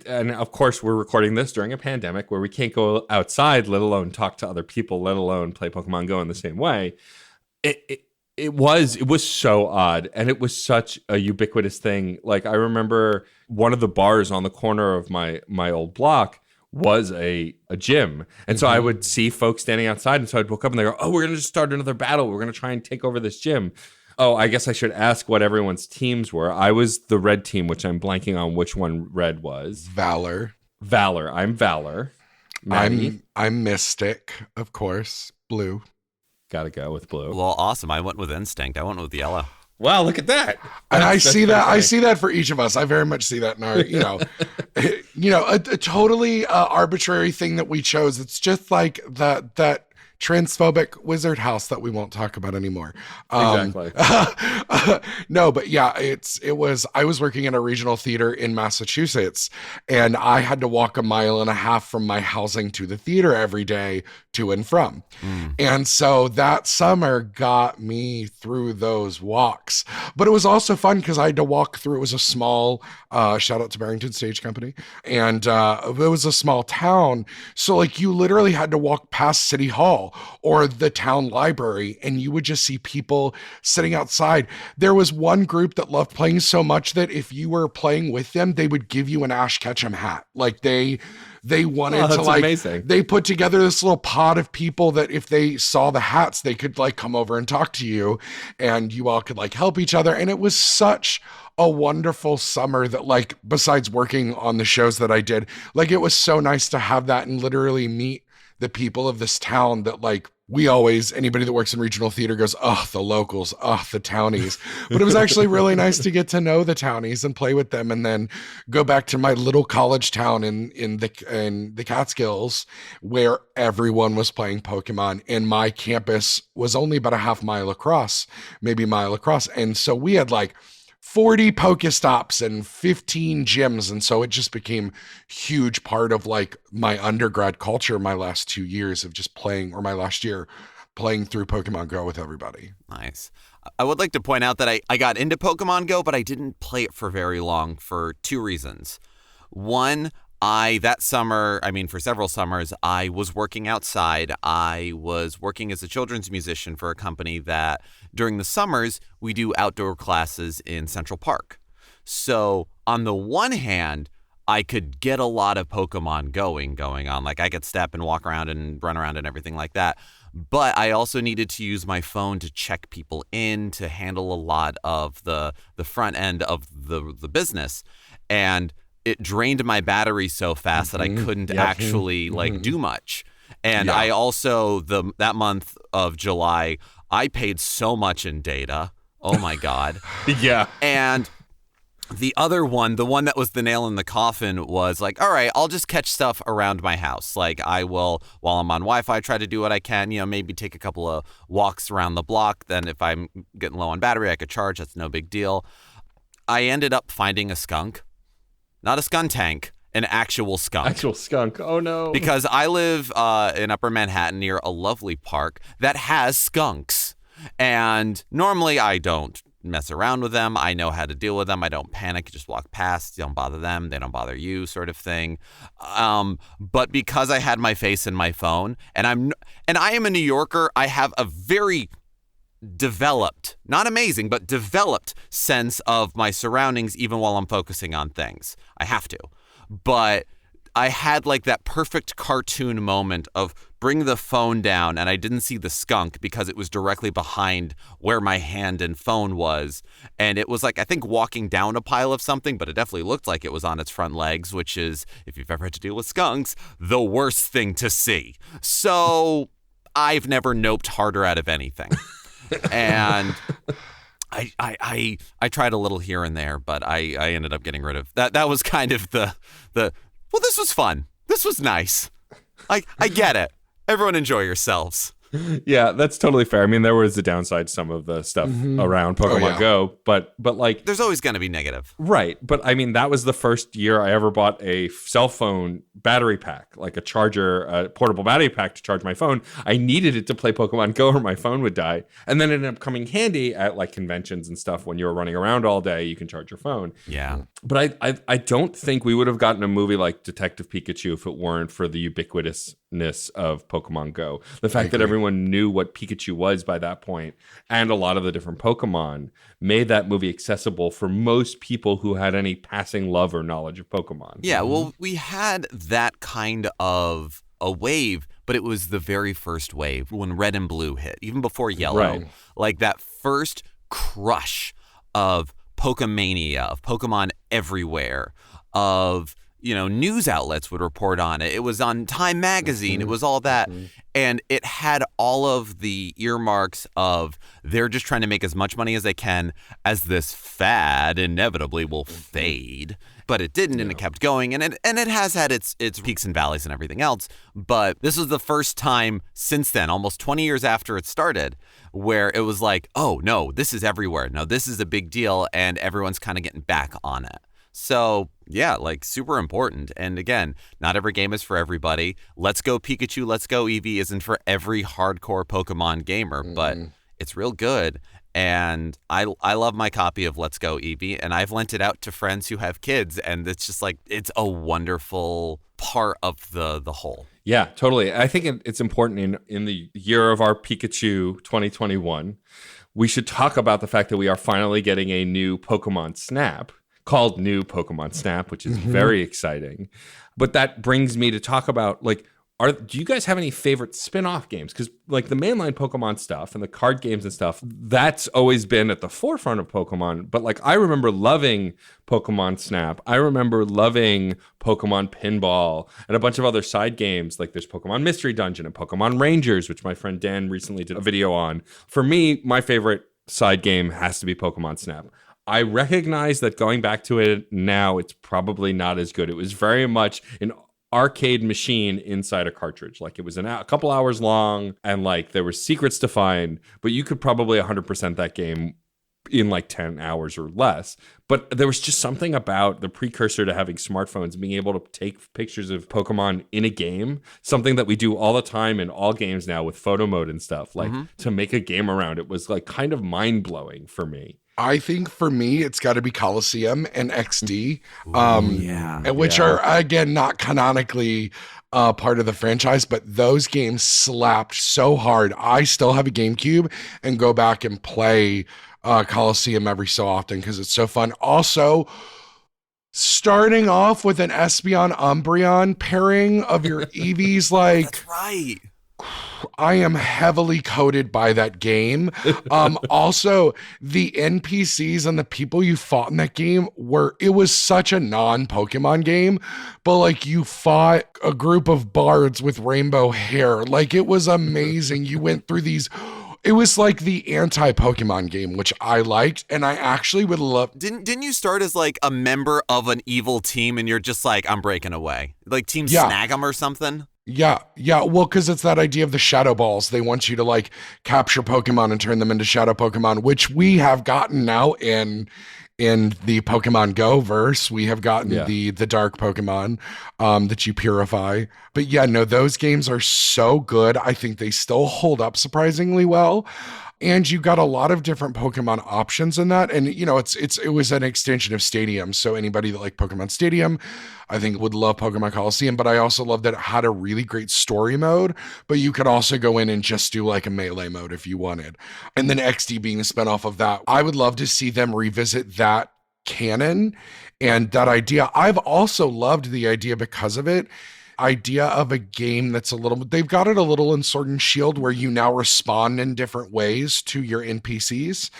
and of course we're recording this during a pandemic where we can't go outside, let alone talk to other people, let alone play Pokemon Go in the same way. It was so odd, and it was such a ubiquitous thing. Like I remember one of the bars on the corner of my old block was a gym. And so I would see folks standing outside, and so I'd walk up and they go, oh, we're gonna just start another battle, we're gonna try and take over this gym. Oh, I guess I should ask what everyone's teams were. I was the red team, which I'm blanking on which one red was. Valor. I'm Valor. Matty. I'm Mystic, of course. Blue. Gotta go with blue. Well, awesome. I went with Instinct. I went with yellow. Wow, look at that. And I see that for each of us. I very much see that in our, a totally arbitrary thing that we chose. It's just like that transphobic wizard house that we won't talk about anymore. Exactly. No, but yeah, I was working in a regional theater in Massachusetts, and I had to walk 1.5 miles from my housing to the theater every day to and from. And so that summer got me through those walks. But it was also fun because I had to walk through, it was a small, shout out to Barrington Stage Company, and it was a small town. So like you literally had to walk past City Hall or the town library, and you would just see people sitting outside. There was one group that loved playing so much that if you were playing with them, they would give you an Ash Ketchum hat. Like they wanted to like, amazing. They put together this little pod of people that if they saw the hats, they could like come over and talk to you, and you all could like help each other. And it was such a wonderful summer that like, besides working on the shows that I did, like it was so nice to have that and literally meet the people of this town that like anybody that works in regional theater goes, oh, the locals, oh, the townies. But it was actually really nice to get to know the townies and play with them, and then go back to my little college town in the Catskills where everyone was playing Pokemon, and my campus was only about 1/2 mile across, maybe a mile across. And so we had like 40 Pokestops and 15 gyms. And so it just became huge part of like my undergrad culture, my last 2 years of just playing, or my last year playing through Pokemon Go with everybody. Nice. I would like to point out that I got into Pokemon Go, but I didn't play it for very long for 2 reasons. One, that summer, for several summers, I was working outside. I was working as a children's musician for a company that during the summers, we do outdoor classes in Central Park. So on the one hand, I could get a lot of Pokemon going on. Like I could step and walk around and run around and everything like that. But I also needed to use my phone to check people in, to handle a lot of the front end of the business. And it drained my battery so fast that I couldn't actually do much. And I also, that month of July, I paid so much in data. Oh my God. Yeah. And the other one, the one that was the nail in the coffin, was like, all right, I'll just catch stuff around my house. Like I will, while I'm on Wi-Fi, try to do what I can, maybe take a couple of walks around the block. Then if I'm getting low on battery, I could charge. That's no big deal. I ended up finding a skunk. Not a skuntank, an actual skunk. Actual skunk. Oh, no. Because I live in Upper Manhattan near a lovely park that has skunks. And normally I don't mess around with them. I know how to deal with them. I don't panic. Just walk past. You don't bother them. They don't bother you, sort of thing. But because I had my face in my phone, and I am a New Yorker, I have a very developed, not amazing, but developed sense of my surroundings even while I'm focusing on things. I have to. But I had like that perfect cartoon moment of bring the phone down, and I didn't see the skunk because it was directly behind where my hand and phone was. And it was like, I think walking down a pile of something, but it definitely looked like it was on its front legs, which is, if you've ever had to deal with skunks, the worst thing to see. So I've never noped harder out of anything. And I tried a little here and there, but I ended up getting rid of that. That was kind of the well, this was fun. This was nice. I get it. Everyone enjoy yourselves. Yeah, that's totally fair. There was the downside to some of the stuff around Pokemon Go, but like there's always going to be negative. Right. But that was the first year I ever bought a cell phone battery pack, like a charger, a portable battery pack to charge my phone. I needed it to play Pokemon Go or my phone would die. And then it ended up coming handy at like conventions and stuff. When you were running around all day, you can charge your phone. Yeah. But I don't think we would have gotten a movie like Detective Pikachu if it weren't for the ubiquitousness of Pokemon Go. The fact that everyone knew what Pikachu was by that point, and a lot of the different Pokemon, made that movie accessible for most people who had any passing love or knowledge of Pokemon. Yeah, well, we had that kind of a wave, but it was the very first wave when Red and Blue hit, even before Yellow. Right. Like that first crush of Pokemania, of Pokemon everywhere, of news outlets would report on it. It was on Time Magazine. It was all that. And it had all of the earmarks of they're just trying to make as much money as they can as this fad inevitably will fade. But it didn't, and it kept going, and it has had its peaks and valleys and everything else. But this was the first time since then, almost 20 years after it started, where it was like, oh, no, this is everywhere. No, this is a big deal, and everyone's kind of getting back on it. So, yeah, like super important. And again, not every game is for everybody. Let's Go Pikachu, Let's Go Eevee isn't for every hardcore Pokemon gamer, but it's real good. And I love my copy of Let's Go Eevee, and I've lent it out to friends who have kids, and it's just like, it's a wonderful part of the whole. Yeah, totally. I think it's important in the year of our Pikachu 2021, we should talk about the fact that we are finally getting a new Pokemon Snap called New Pokemon Snap, which is very exciting. But that brings me to talk about, like, do you guys have any favorite spin-off games? Because like the mainline Pokemon stuff and the card games and stuff, that's always been at the forefront of Pokemon. But like I remember loving Pokemon Snap. I remember loving Pokemon Pinball and a bunch of other side games. Like there's Pokemon Mystery Dungeon and Pokemon Rangers, which my friend Dan recently did a video on. For me, my favorite side game has to be Pokemon Snap. I recognize that going back to it now, it's probably not as good. It was very much an arcade machine inside a cartridge. Like it was a couple hours long, and like there were secrets to find, but you could probably 100% that game in like 10 hours or less. But there was just something about the precursor to having smartphones, being able to take pictures of Pokemon in a game, something that we do all the time in all games now with photo mode and stuff, like to make a game around it was like kind of mind-blowing for me. I think for me, it's got to be Coliseum and XD, which are, again, not canonically part of the franchise, but those games slapped so hard. I still have a GameCube and go back and play Coliseum every so often because it's so fun. Also, starting off with an Espeon Umbreon pairing of your Eevees, like... That's right. I am heavily coded by that game. Also, the NPCs and the people you fought in that game it was such a non-Pokemon game, but like you fought a group of bards with rainbow hair. Like it was amazing. You went through these. It was like the anti-Pokemon game, which I liked, and I actually would love. Didn't you start as like a member of an evil team, and you're just like, I'm breaking away, like Team Snag 'em or something? Yeah. Well, because it's that idea of the Shadow Balls. They want you to like capture Pokemon and turn them into Shadow Pokemon, which we have gotten now in the Pokemon Go verse. We have gotten the dark Pokemon that you purify. But yeah, no, those games are so good. I think they still hold up surprisingly well. And you got a lot of different Pokemon options in that. And, you know, it was an extension of Stadium. So anybody that liked Pokemon Stadium, I think would love Pokemon Coliseum. But I also love that it had a really great story mode. But you could also go in and just do like a melee mode if you wanted. And then XD being a spinoff of that. I would love to see them revisit that canon and that idea. I've also loved the idea because of it. Idea of a game that's they've got it a little in Sword and Shield where you now respond in different ways to your NPCs.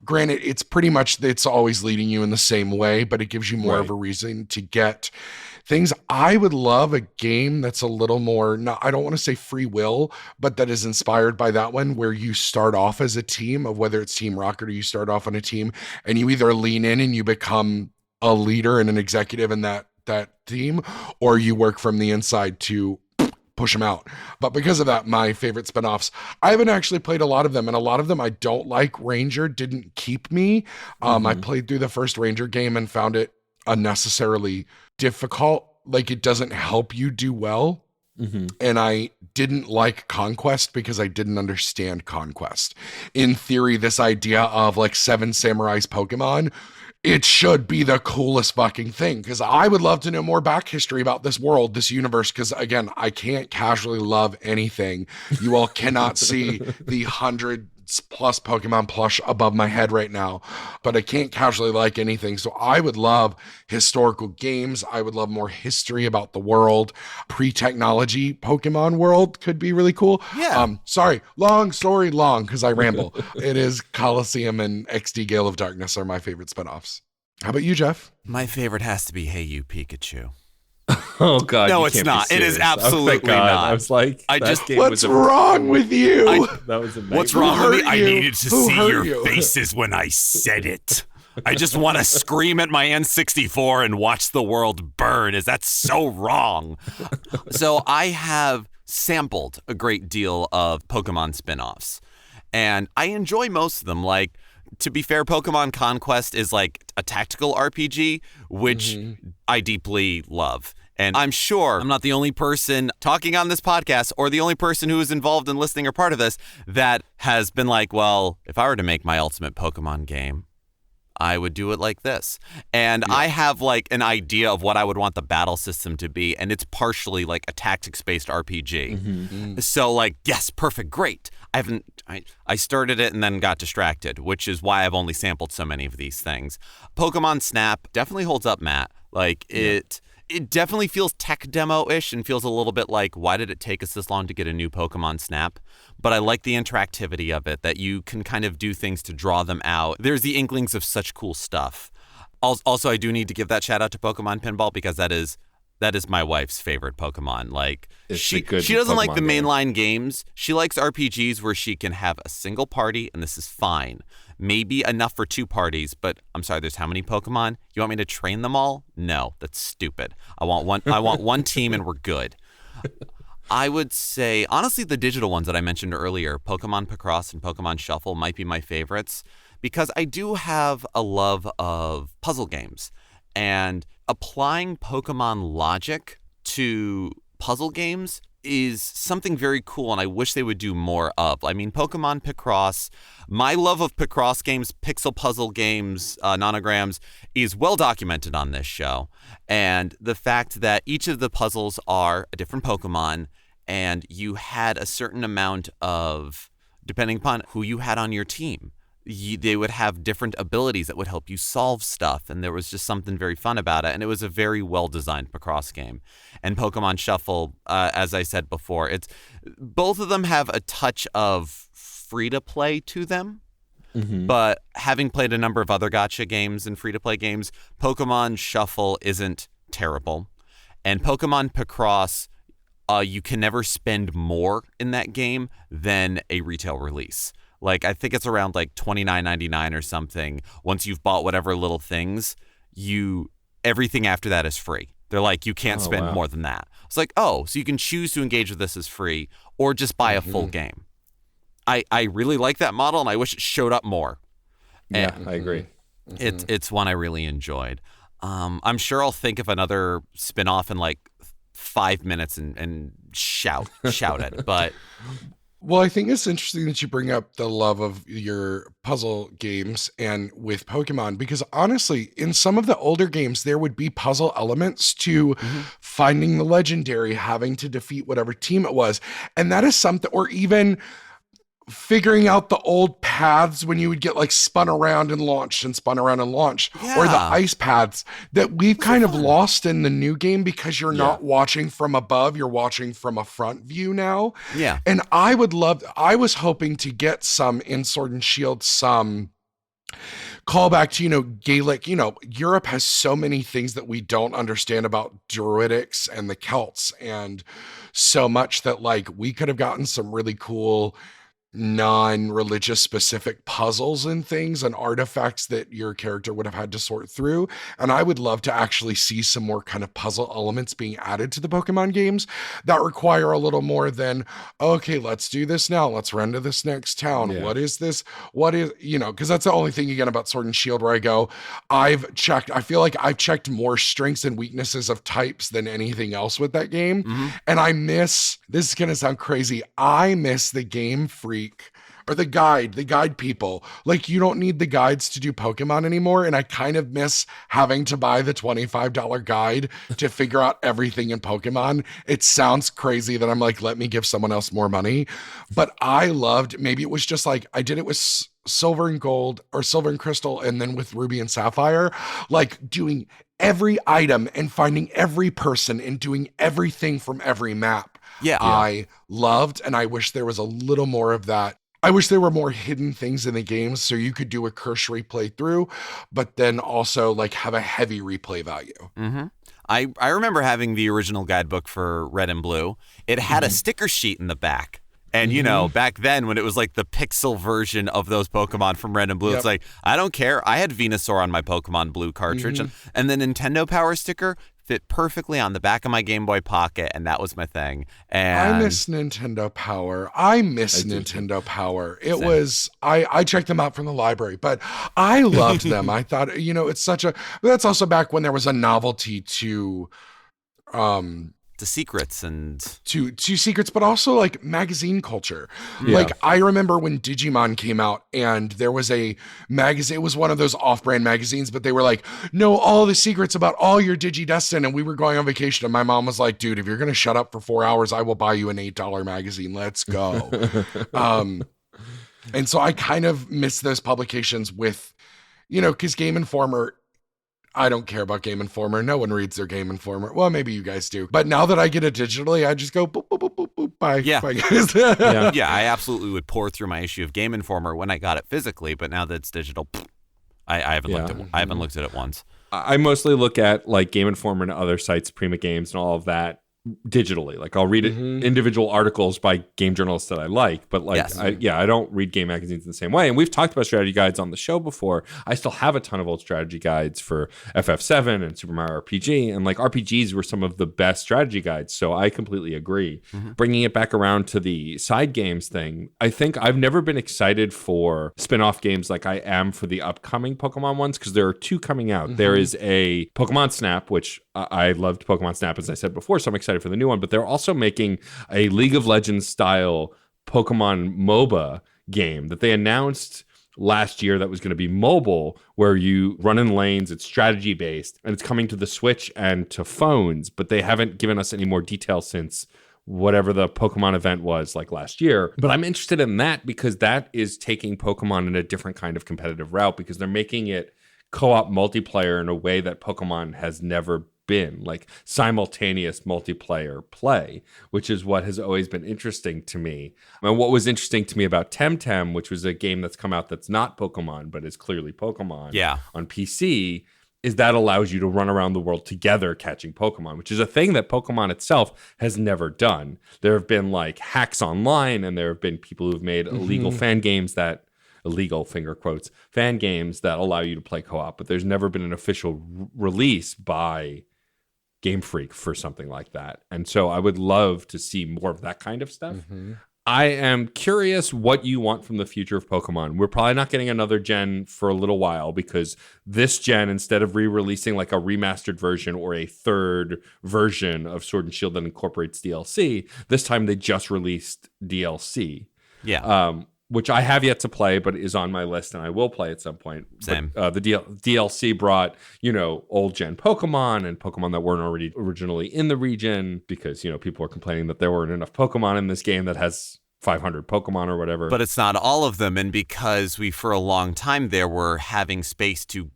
Granted, it's always leading you in the same way, but it gives you more of a reason to get things. I would love a game that's a little more, I don't want to say free will, but that is inspired by that one where you start off as a team of whether it's Team Rocket or you start off on a team and you either lean in and you become a leader and an executive in that team, or you work from the inside to push them out. But because of that, my favorite spinoffs, I haven't actually played a lot of them, and a lot of them I don't like. Ranger didn't keep me. I played through the first Ranger game and found it unnecessarily difficult. Like it doesn't help you do well. And I didn't like Conquest because I didn't understand Conquest. In theory, this idea of like 7 Samurais Pokemon, it should be the coolest fucking thing because I would love to know more back history about this world, this universe, because again, I can't casually love anything. You all cannot see the 100+ Pokemon plush above my head right now, but I can't casually like anything. So I would love historical games. I would love more history about the world. Pre-technology Pokemon world could be really cool. Yeah. Sorry, long story long because I ramble. It is Coliseum and XD Gale of Darkness are my favorite spinoffs. How about you, Geoff? My favorite has to be Hey You Pikachu. Oh God! No, you it's can't be not. It is serious. Oh, thank absolutely God. not. I was like, I that just- game What's was a- wrong with you? That was a What's nightmare. wrong with me? hurt I you? needed to Who see hurt your you? faces when I said it. I just want to scream at my N64 and watch the world burn. Is that so wrong? So I have sampled a great deal of Pokemon spin-offs, and I enjoy most of them. Like, to be fair, Pokemon Conquest is like a tactical RPG, which I deeply love. And I'm sure I'm not the only person talking on this podcast or the only person who is involved in listening or part of this that has been like, well, if I were to make my ultimate Pokemon game, I would do it like this. And I have like an idea of what I would want the battle system to be. And it's partially like a tactics-based RPG. So like, yes, perfect, great. I started it and then got distracted, which is why I've only sampled so many of these things. Pokemon Snap definitely holds up, Matt. Like it definitely feels tech demo-ish and feels a little bit like, why did it take us this long to get a new Pokemon Snap? But I like the interactivity of it, that you can kind of do things to draw them out. There's the inklings of such cool stuff. Also, I do need to give that shout out to Pokemon Pinball because that is my wife's favorite Pokemon. Like, she doesn't like the mainline games. She likes RPGs where she can have a single party, and this is fine. Maybe enough for 2 parties, but I'm sorry, there's how many Pokemon? You want me to train them all? No, that's stupid. I want one team and we're good. I would say, honestly, the digital ones that I mentioned earlier, Pokemon Picross and Pokemon Shuffle might be my favorites because I do have a love of puzzle games. And applying Pokemon logic to puzzle games is something very cool, and I wish they would do more of. I mean, Pokemon Picross, my love of Picross games, pixel puzzle games, nanograms, is well documented on this show. And the fact that each of the puzzles are a different Pokemon, and you had a certain amount of, depending upon who you had on your team, they would have different abilities that would help you solve stuff, and there was just something very fun about it, and it was a very well-designed Picross game. And Pokemon Shuffle, as I said before, both of them have a touch of free-to-play to them, but having played a number of other gacha games and free-to-play games, Pokemon Shuffle isn't terrible, and Pokemon Picross, you can never spend more in that game than a retail release. Like, I think it's around like $29.99 or something. Once you've bought whatever little things, everything after that is free. They're like, you can't spend more than that. It's like, oh, so you can choose to engage with this as free or just buy a full game. I really like that model, and I wish it showed up more. Yeah, I agree. It's one I really enjoyed. I'm sure I'll think of another spinoff in like 5 minutes and shout it, but... Well, I think it's interesting that you bring up the love of your puzzle games and with Pokemon, because honestly, in some of the older games, there would be puzzle elements to finding the legendary, having to defeat whatever team it was. And that is something, or even figuring out the old paths when you would get like spun around and launched and spun around and launched, or the ice paths that we've kind of lost in the new game because you're not watching from above, you're watching from a front view now. Yeah. And I was hoping to get some in Sword and Shield, some callback to, Gaelic. Europe has so many things that we don't understand about Druidics and the Celts, and so much that like we could have gotten some really cool non-religious specific puzzles and things and artifacts that your character would have had to sort through. And I would love to actually see some more kind of puzzle elements being added to the Pokemon games that require a little more than, okay, let's do this now. Let's run to this next town. Yeah. What is this? What is, because that's the only thing again about Sword and Shield where I go, I feel like I've checked more strengths and weaknesses of types than anything else with that game. And this is going to sound crazy, I miss the Game Freak or the guide people. Like, you don't need the guides to do Pokemon anymore, and I kind of miss having to buy the $25 guide to figure out everything in Pokemon. It sounds crazy that I'm like, let me give someone else more money, but I loved, maybe it was just like I did it with Silver and Gold or Silver and Crystal, and then with Ruby and Sapphire, like doing every item and finding every person and doing everything from every map. I loved, and I wish there was a little more of that. I wish there were more hidden things in the games so you could do a cursory playthrough, but then also like have a heavy replay value. I remember having the original guidebook for Red and Blue. It had a sticker sheet in the back. And, you know, back then when it was like the pixel version of those Pokemon from Red and Blue, it's like, I don't care. I had Venusaur on my Pokemon Blue cartridge. And the Nintendo Power sticker fit perfectly on the back of my Game Boy Pocket. And that was my thing. And I miss Nintendo Power. I miss Nintendo Power. It was, I checked them out from the library, but I loved them. I thought, you know, it's such a, that's also back when there was a novelty to, the secrets and to secrets, but also like magazine culture. Like I remember when Digimon came out and there was a magazine, it was one of those off-brand magazines, but they were like, know all the secrets about all your Digidestin. And we were going on vacation and my mom was like, dude, if you're going to shut up for 4 hours, I will buy you an $8 magazine. Let's go. And so I kind of miss those publications with, you know, because Game Informer, I don't care about Game Informer. No one reads their Game Informer. Well, maybe you guys do. But now that I get it digitally, I just go boop, boop, boop, boop, boop, bye. Yeah. Bye, guys. Yeah, I absolutely would pour through my issue of Game Informer when I got it physically, but now that it's digital, I haven't looked at I haven't looked at it once. I mostly look at like Game Informer and other sites, Prima Games and all of that digitally. Like I'll read individual articles by game journalists that I like, but like I don't read game magazines in the same way. And we've talked about strategy guides on the show before. I still have a ton of old strategy guides for FF7 and Super Mario RPG, and like RPGs were some of the best strategy guides. So I completely agree. Bringing it back around to the side games thing, I think I've never been excited for spin-off games like I am for the upcoming Pokemon ones, because there are two coming out. There is a Pokemon Snap, which I loved Pokemon Snap, as I said before, so I'm excited for the new one. But they're also making a League of Legends style Pokemon MOBA game that they announced last year that was going to be mobile, where you run in lanes. It's strategy based, and it's coming to the Switch and to phones, but they haven't given us any more detail since whatever the Pokemon event was like last year. But I'm interested in that because that is taking Pokemon in a different kind of competitive route, because they're making it co-op multiplayer in a way that Pokemon has never been, like simultaneous multiplayer play, which is what has always been interesting to me. And what was interesting to me about Temtem, which was a game that's come out that's not Pokemon, but is clearly Pokemon on PC, is that allows you to run around the world together catching Pokemon, which is a thing that Pokemon itself has never done. There have been like hacks online, and there have been people who've made illegal fan games that illegal finger quotes fan games that allow you to play co-op, but there's never been an official release by Game Freak for something like that. And so I would love to see more of that kind of stuff. I am curious what you want from the future of Pokemon. We're probably not getting another gen for a little while, because this gen, instead of re-releasing like a remastered version or a third version of Sword and Shield that incorporates DLC, this time they just released DLC. Which I have yet to play, but is on my list, and I will play at some point. Same. But, the DLC brought, you know, old gen Pokemon and Pokemon that weren't already originally in the region, because, you know, people are complaining that there weren't enough Pokemon in this game that has 500 Pokemon or whatever. But it's not all of them, and because we, for a long time there, were having space to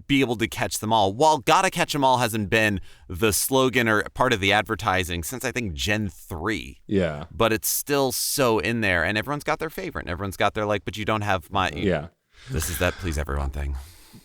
be able to catch them all. While Gotta Catch 'Em All hasn't been the slogan or part of the advertising since, I think, Gen 3. Yeah. But it's still so in there, and everyone's got their favorite, and everyone's got their, like, but you don't have my... This is that please everyone thing.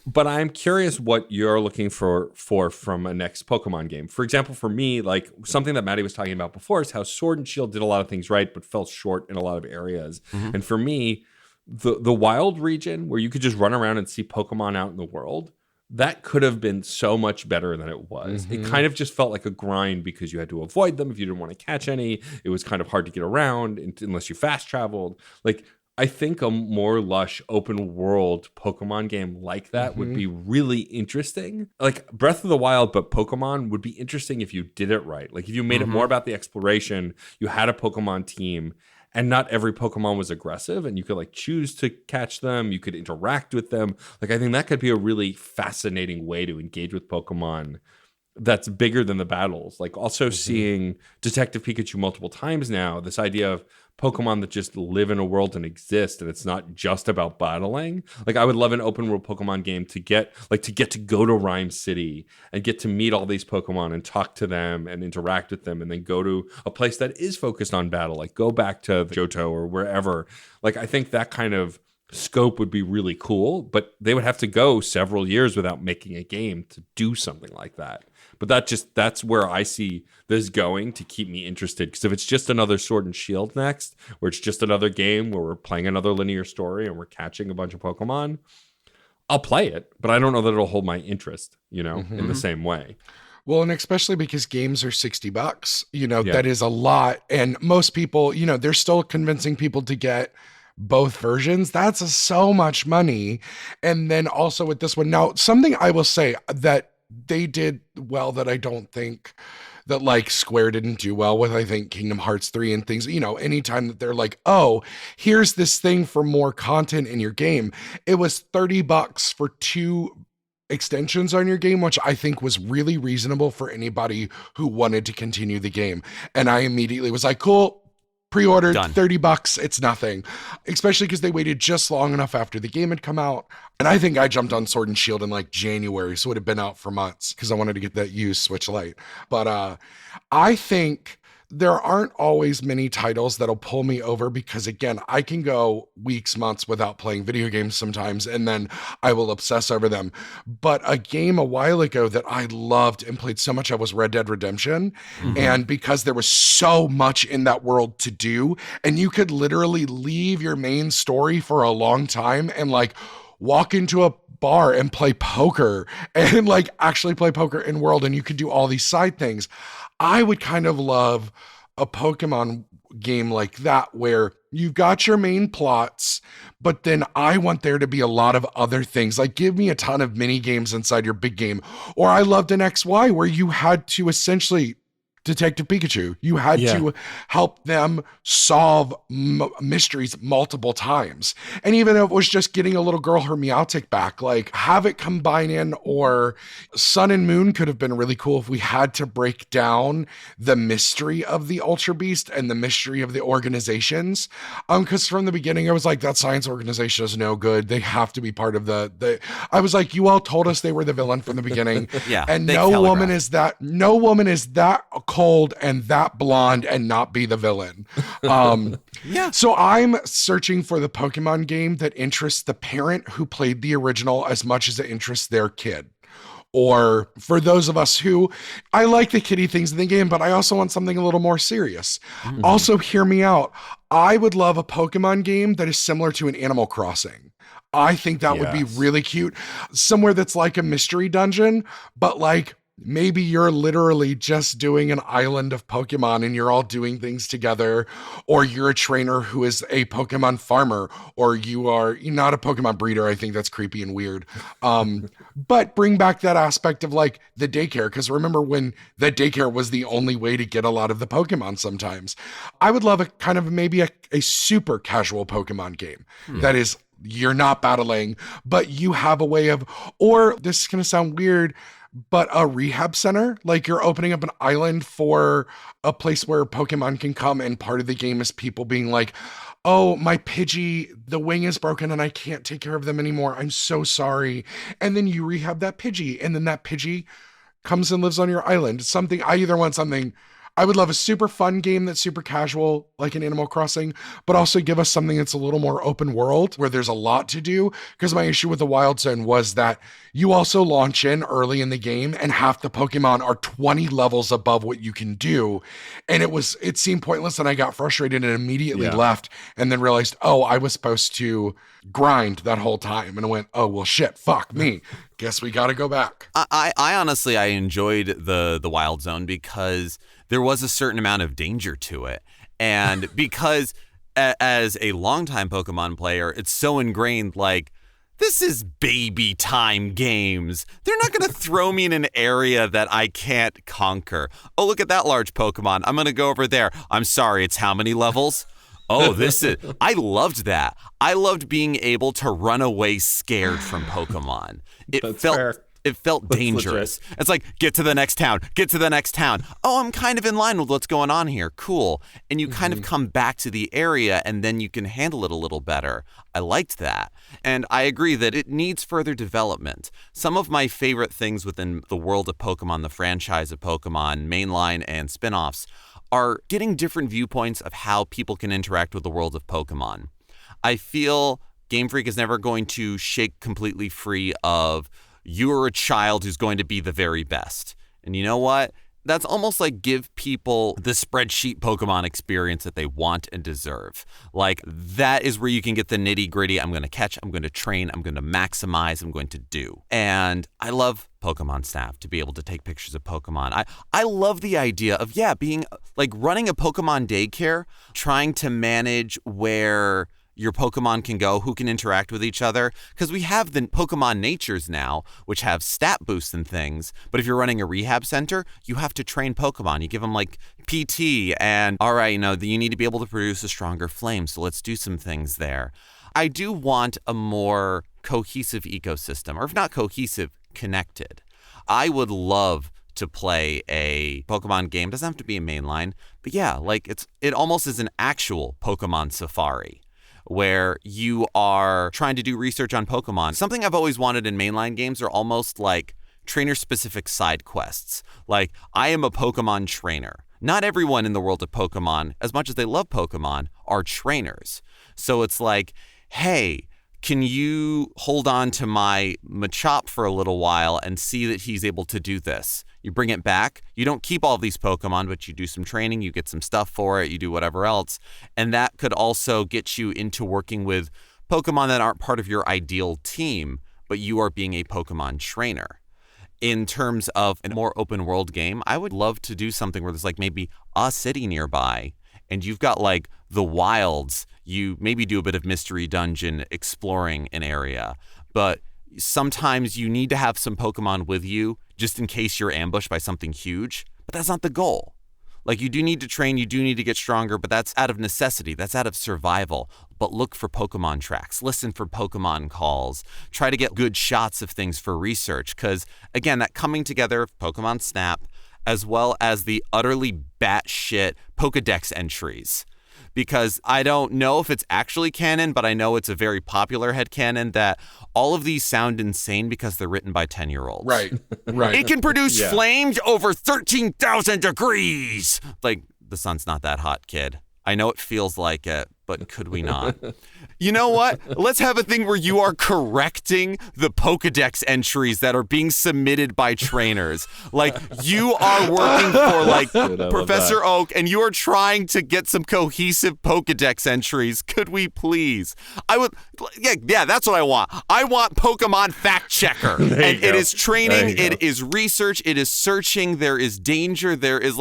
But I'm curious what you're looking for from a next Pokemon game. For example, for me, like something that Matty was talking about before is how Sword and Shield did a lot of things right, but fell short in a lot of areas. And for me, the wild region where you could just run around and see Pokemon out in the world, that could have been so much better than it was. It kind of just felt like a grind because you had to avoid them if you didn't want to catch any. It was kind of hard to get around unless you fast traveled. Like, I think a more lush open world Pokemon game like that would be really interesting. Like Breath of the Wild, but Pokemon would be interesting if you did it right. Like if you made it more about the exploration, you had a Pokemon team, and not every Pokemon was aggressive, and you could like choose to catch them. You could interact with them. Like I think that could be a really fascinating way to engage with Pokemon that's bigger than the battles. Like also seeing Detective Pikachu multiple times now, this idea of Pokemon that just live in a world and exist, and it's not just about battling. Like I would love an open world Pokemon game to get to go to Rhyme City and get to meet all these Pokemon and talk to them and interact with them, and then go to a place that is focused on battle, like go back to Johto or wherever. Like I think that kind of scope would be really cool, but they would have to go several years without making a game to do something like that. But that's where I see this going to keep me interested. Because if it's just another Sword and Shield next, where it's just another game where we're playing another linear story and we're catching a bunch of Pokemon, I'll play it, but I don't know that it'll hold my interest, in the same way. Well, and especially because games are $60, that is a lot. And most people, they're still convincing people to get both versions. That's so much money. And then also with this one, now something I will say that they did well that I don't think that like Square didn't do well with, I think Kingdom Hearts 3 and things, anytime that they're like, oh, here's this thing for more content in your game. It was $30 for 2 extensions on your game, which I think was really reasonable for anybody who wanted to continue the game. And I immediately was like, cool, pre-ordered, Done. $30, it's nothing. Especially because they waited just long enough after the game had come out. And I think I jumped on Sword and Shield in like January, so it had been out for months because I wanted to get that used Switch Lite. But I think there aren't always many titles that'll pull me over because, again, I can go weeks, months without playing video games sometimes, and then I will obsess over them. But a game a while ago that I loved and played so much of was Red Dead Redemption. Mm-hmm. And because there was so much in that world to do, and you could literally leave your main story for a long time and like walk into a bar and play poker and like actually play poker in world, and you could do all these side things. I would kind of love a Pokemon game like that where you've got your main plots, but then I want there to be a lot of other things. Like give me a ton of mini games inside your big game. Or I loved an XY where you had to essentially Detective Pikachu. You had to help them solve mysteries multiple times. And even if it was just getting a little girl her Meowtic back, like have it combine in, or Sun and Moon could have been really cool if we had to break down the mystery of the Ultra Beast and the mystery of the organizations. Because from the beginning I was like, that science organization is no good. They have to be part of the I was like, you all told us they were the villain from the beginning. And no woman is that cold and that blonde and not be the villain. So I'm searching for the Pokemon game that interests the parent who played the original as much as it interests their kid. Or for those of us who, I like the kiddie things in the game, but I also want something a little more serious. Mm-hmm. Also, hear me out. I would love a Pokemon game that is similar to an Animal Crossing. I think that would be really cute. Somewhere that's like a mystery dungeon, but like maybe you're literally just doing an island of Pokemon and you're all doing things together, or you're a trainer who is a Pokemon farmer, or you're not a Pokemon breeder. I think that's creepy and weird. But bring back that aspect of like the daycare, because remember when the daycare was the only way to get a lot of the Pokemon sometimes. I would love a kind of maybe a super casual Pokemon game that is, you're not battling, but you have a way of, or this is going to sound weird, but a rehab center, like you're opening up an island for a place where Pokemon can come, and part of the game is people being like, oh, my Pidgey, the wing is broken and I can't take care of them anymore. I'm so sorry. And then you rehab that Pidgey, and then that Pidgey comes and lives on your island. I would love a super fun game that's super casual, like an Animal Crossing, but also give us something that's a little more open world where there's a lot to do. Because my issue with the Wild Zone was that you also launch in early in the game and half the Pokemon are 20 levels above what you can do. And it seemed pointless, and I got frustrated and immediately left, and then realized, oh, I was supposed to grind that whole time. And I went, oh, well, shit, fuck me. Guess we got to go back. I honestly, I enjoyed the Wild Zone because there was a certain amount of danger to it. And because as a longtime Pokemon player, it's so ingrained, like, this is baby time games. They're not going to throw me in an area that I can't conquer. Oh, look at that large Pokemon. I'm going to go over there. I'm sorry, it's how many levels? Oh, I loved that. I loved being able to run away scared from Pokemon. It felt dangerous. It's like, get to the next town. Oh, I'm kind of in line with what's going on here. Cool. And you kind of come back to the area, and then you can handle it a little better. I liked that. And I agree that it needs further development. Some of my favorite things within the world of Pokemon, the franchise of Pokemon, mainline and spinoffs, are getting different viewpoints of how people can interact with the world of Pokemon. I feel Game Freak is never going to shake completely free of, you're a child who's going to be the very best. And you know what? That's almost like give people the spreadsheet Pokemon experience that they want and deserve. Like, that is where you can get the nitty gritty. I'm going to catch, I'm going to train, I'm going to maximize, I'm going to do. And I love Pokemon Snap to be able to take pictures of Pokemon. I love the idea of, being like running a Pokemon daycare, trying to manage where your Pokemon can go, who can interact with each other. Because we have the Pokemon Natures now, which have stat boosts and things. But if you're running a rehab center, you have to train Pokemon. You give them like PT and, all right, you need to be able to produce a stronger flame. So let's do some things there. I do want a more cohesive ecosystem, or if not cohesive, connected. I would love to play a Pokemon game. It doesn't have to be a mainline, but it almost is an actual Pokemon safari, where you are trying to do research on Pokemon. Something I've always wanted in mainline games are almost like trainer-specific side quests. Like, I am a Pokemon trainer. Not everyone in the world of Pokemon, as much as they love Pokemon, are trainers. So it's like, hey, can you hold on to my Machop for a little while and see that he's able to do this? You bring it back. You don't keep all of these Pokemon, but you do some training, you get some stuff for it, you do whatever else. And that could also get you into working with Pokemon that aren't part of your ideal team, but you are being a Pokemon trainer. In terms of a more open world game, I would love to do something where there's like maybe a city nearby and you've got like the wilds. You maybe do a bit of mystery dungeon exploring an area, but sometimes you need to have some Pokemon with you just in case you're ambushed by something huge, but that's not the goal. Like, you do need to train, you do need to get stronger, but that's out of necessity, that's out of survival. But look for Pokemon tracks, listen for Pokemon calls, try to get good shots of things for research, because again, that coming together of Pokemon Snap, as well as the utterly batshit Pokedex entries. Because I don't know if it's actually canon, but I know it's a very popular headcanon that all of these sound insane because they're written by 10-year-olds. Right. It can produce flames over 13,000 degrees. Like, the sun's not that hot, kid. I know it feels like it, but could we not? You know what? Let's have a thing where you are correcting the Pokedex entries that are being submitted by trainers. Like, you are working for like Professor Oak and you are trying to get some cohesive Pokedex entries. Could we please? I would, that's what I want. I want Pokemon Fact Checker. And it is training, it is research, it is searching, there is danger, there is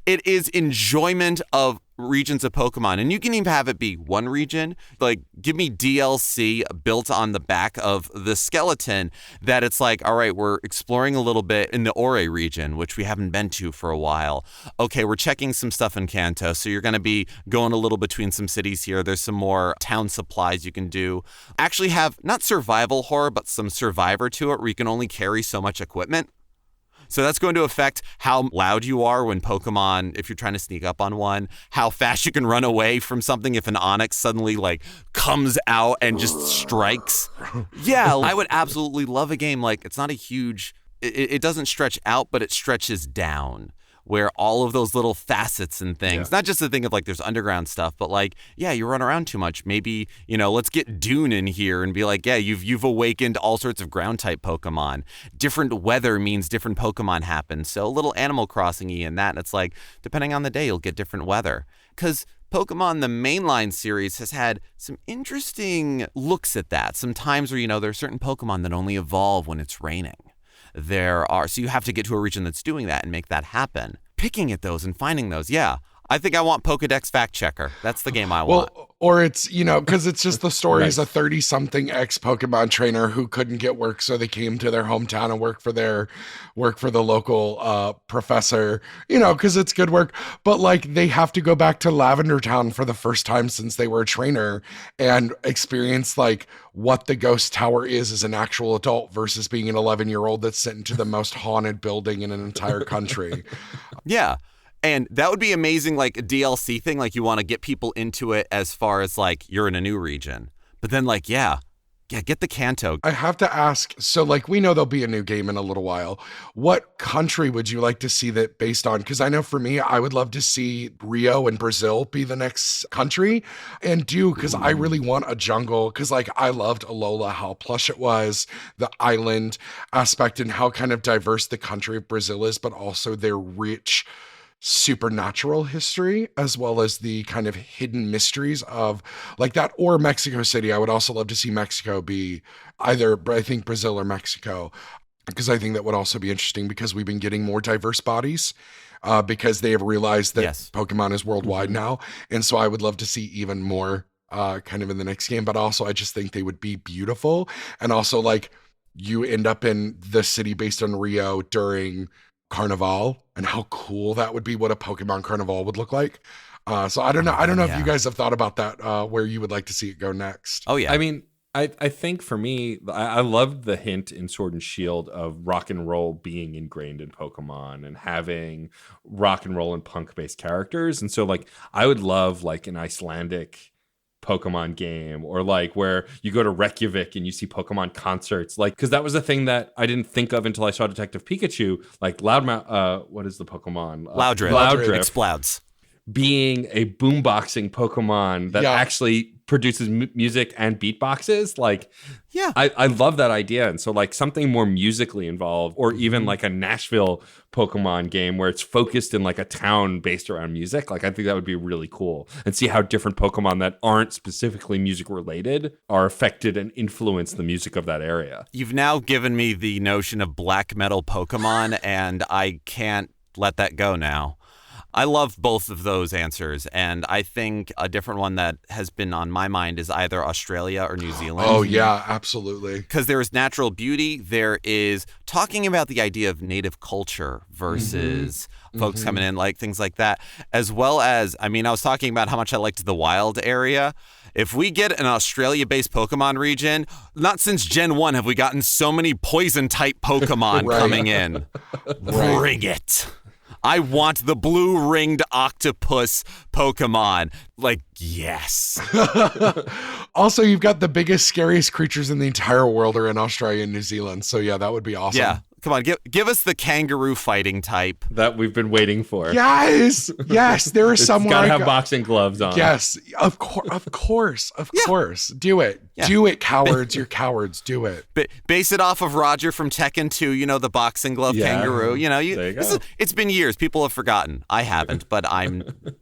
it is enjoyment of regions of Pokemon. And you can even have it be one region. Like, give me DLC built on the back of the skeleton that it's like, all right, we're exploring a little bit in the Ore region, which we haven't been to for a while. Okay, we're checking some stuff in Kanto, so you're going to be going a little between some cities here. There's some more town supplies you can do. Actually have not survival horror, but some survivor to it where you can only carry so much equipment. So that's going to affect how loud you are when Pokemon, if you're trying to sneak up on one, how fast you can run away from something if an Onix suddenly comes out and just strikes. Yeah, I would absolutely love a game it's not a huge, it doesn't stretch out, but it stretches down, where all of those little facets and things, not just the thing of there's underground stuff, but you run around too much. Maybe, let's get Dune in here and be you've awakened all sorts of ground type Pokemon. Different weather means different Pokemon happen. So a little Animal Crossing-y in that. And it's depending on the day, you'll get different weather. Because Pokemon, the mainline series, has had some interesting looks at that. Some times where, there are certain Pokemon that only evolve when it's raining. So you have to get to a region that's doing that and make that happen. Picking at those and finding those, I think I want Pokedex Fact Checker. That's the game I want. Or it's, because it's just the stories of 30-something ex-Pokemon trainer who couldn't get work, so they came to their hometown and work for the local professor, because it's good work. But they have to go back to Lavender Town for the first time since they were a trainer and experience what the ghost tower is as an actual adult versus being an 11-year-old that's sent into the most haunted building in an entire country. Yeah. And that would be amazing, a DLC thing, you want to get people into it as far as you're in a new region. But then Yeah, get the Kanto. I have to ask, so like we know there'll be a new game in a little while. What country would you like to see that based on? Because I know for me, I would love to see Rio and Brazil be the next country and because I really want a jungle. Because like I loved Alola, how plush it was, the island aspect and how kind of diverse the country of Brazil is, but also their rich supernatural history, as well as the kind of hidden mysteries of like that, or Mexico City. I would also love to see Mexico be either, I think, Brazil or Mexico, because I think that would also be interesting because we've been getting more diverse bodies because they have realized that Pokemon is worldwide now. And so I would love to see even more kind of in the next game, but also I just think they would be beautiful. And also like you end up in the city based on Rio during Carnival, and how cool that would be, what a Pokemon Carnival would look like. So I don't know if you guys have thought about that, where you would like to see it go next. Oh yeah. I mean, I think for me, I loved the hint in Sword and Shield of rock and roll being ingrained in Pokemon and having rock and roll and punk based characters. And so like I would love like an Icelandic Pokemon game, or like where you go to Reykjavik and you see Pokemon concerts, like, because that was a thing that I didn't think of until I saw Detective Pikachu, like Loudmouth, what is the Pokemon? Loudrift. Explouds. Being a boomboxing Pokemon that actually produces music and beatboxes. Like, yeah, I love that idea. And so like something more musically involved, or even like a Nashville Pokemon game where it's focused in like a town based around music. Like, I think that would be really cool, and see how different Pokemon that aren't specifically music related are affected and influence the music of that area. You've now given me the notion of black metal Pokemon, and I can't let that go now. I love both of those answers, and I think a different one that has been on my mind is either Australia or New Zealand. Oh, yeah, absolutely. Because there is natural beauty. There is talking about the idea of native culture versus folks coming in, like things like that, as well as, I mean, I was talking about how much I liked the wild area. If we get an Australia-based Pokemon region, not since Gen 1 have we gotten so many poison-type Pokemon coming in. Bring it. I want the blue-ringed octopus Pokemon. Like, yes. Also, you've got the biggest, scariest creatures in the entire world are in Australia and New Zealand. So, yeah, that would be awesome. Yeah. Come on, give us the kangaroo fighting type. That we've been waiting for. Yes. There is someone. Gotta have boxing gloves on. Yes. Of course. Do it. Yeah. Do it, cowards. You're cowards. Do it. Base it off of Roger from Tekken 2, you know, the boxing glove kangaroo. You know, it's been years. People have forgotten. I haven't, but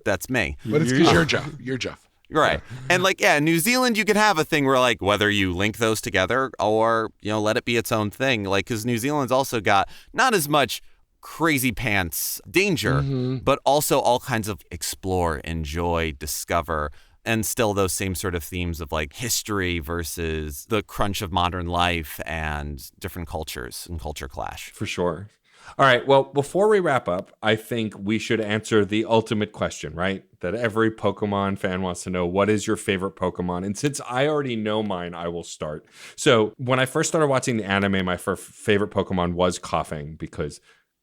that's me. But it's because you're Geoff. Right. And like, yeah, New Zealand, you could have a thing where like whether you link those together or, you know, let it be its own thing. Like, because New Zealand's also got not as much crazy pants danger, but also all kinds of explore, enjoy, discover, and still those same sort of themes of like history versus the crunch of modern life and different cultures and culture clash. For sure. All right. Well, before we wrap up, I think we should answer the ultimate question, right? That every Pokemon fan wants to know. What is your favorite Pokemon? And since I already know mine, I will start. So when I first started watching the anime, my favorite Pokemon was Coughing, because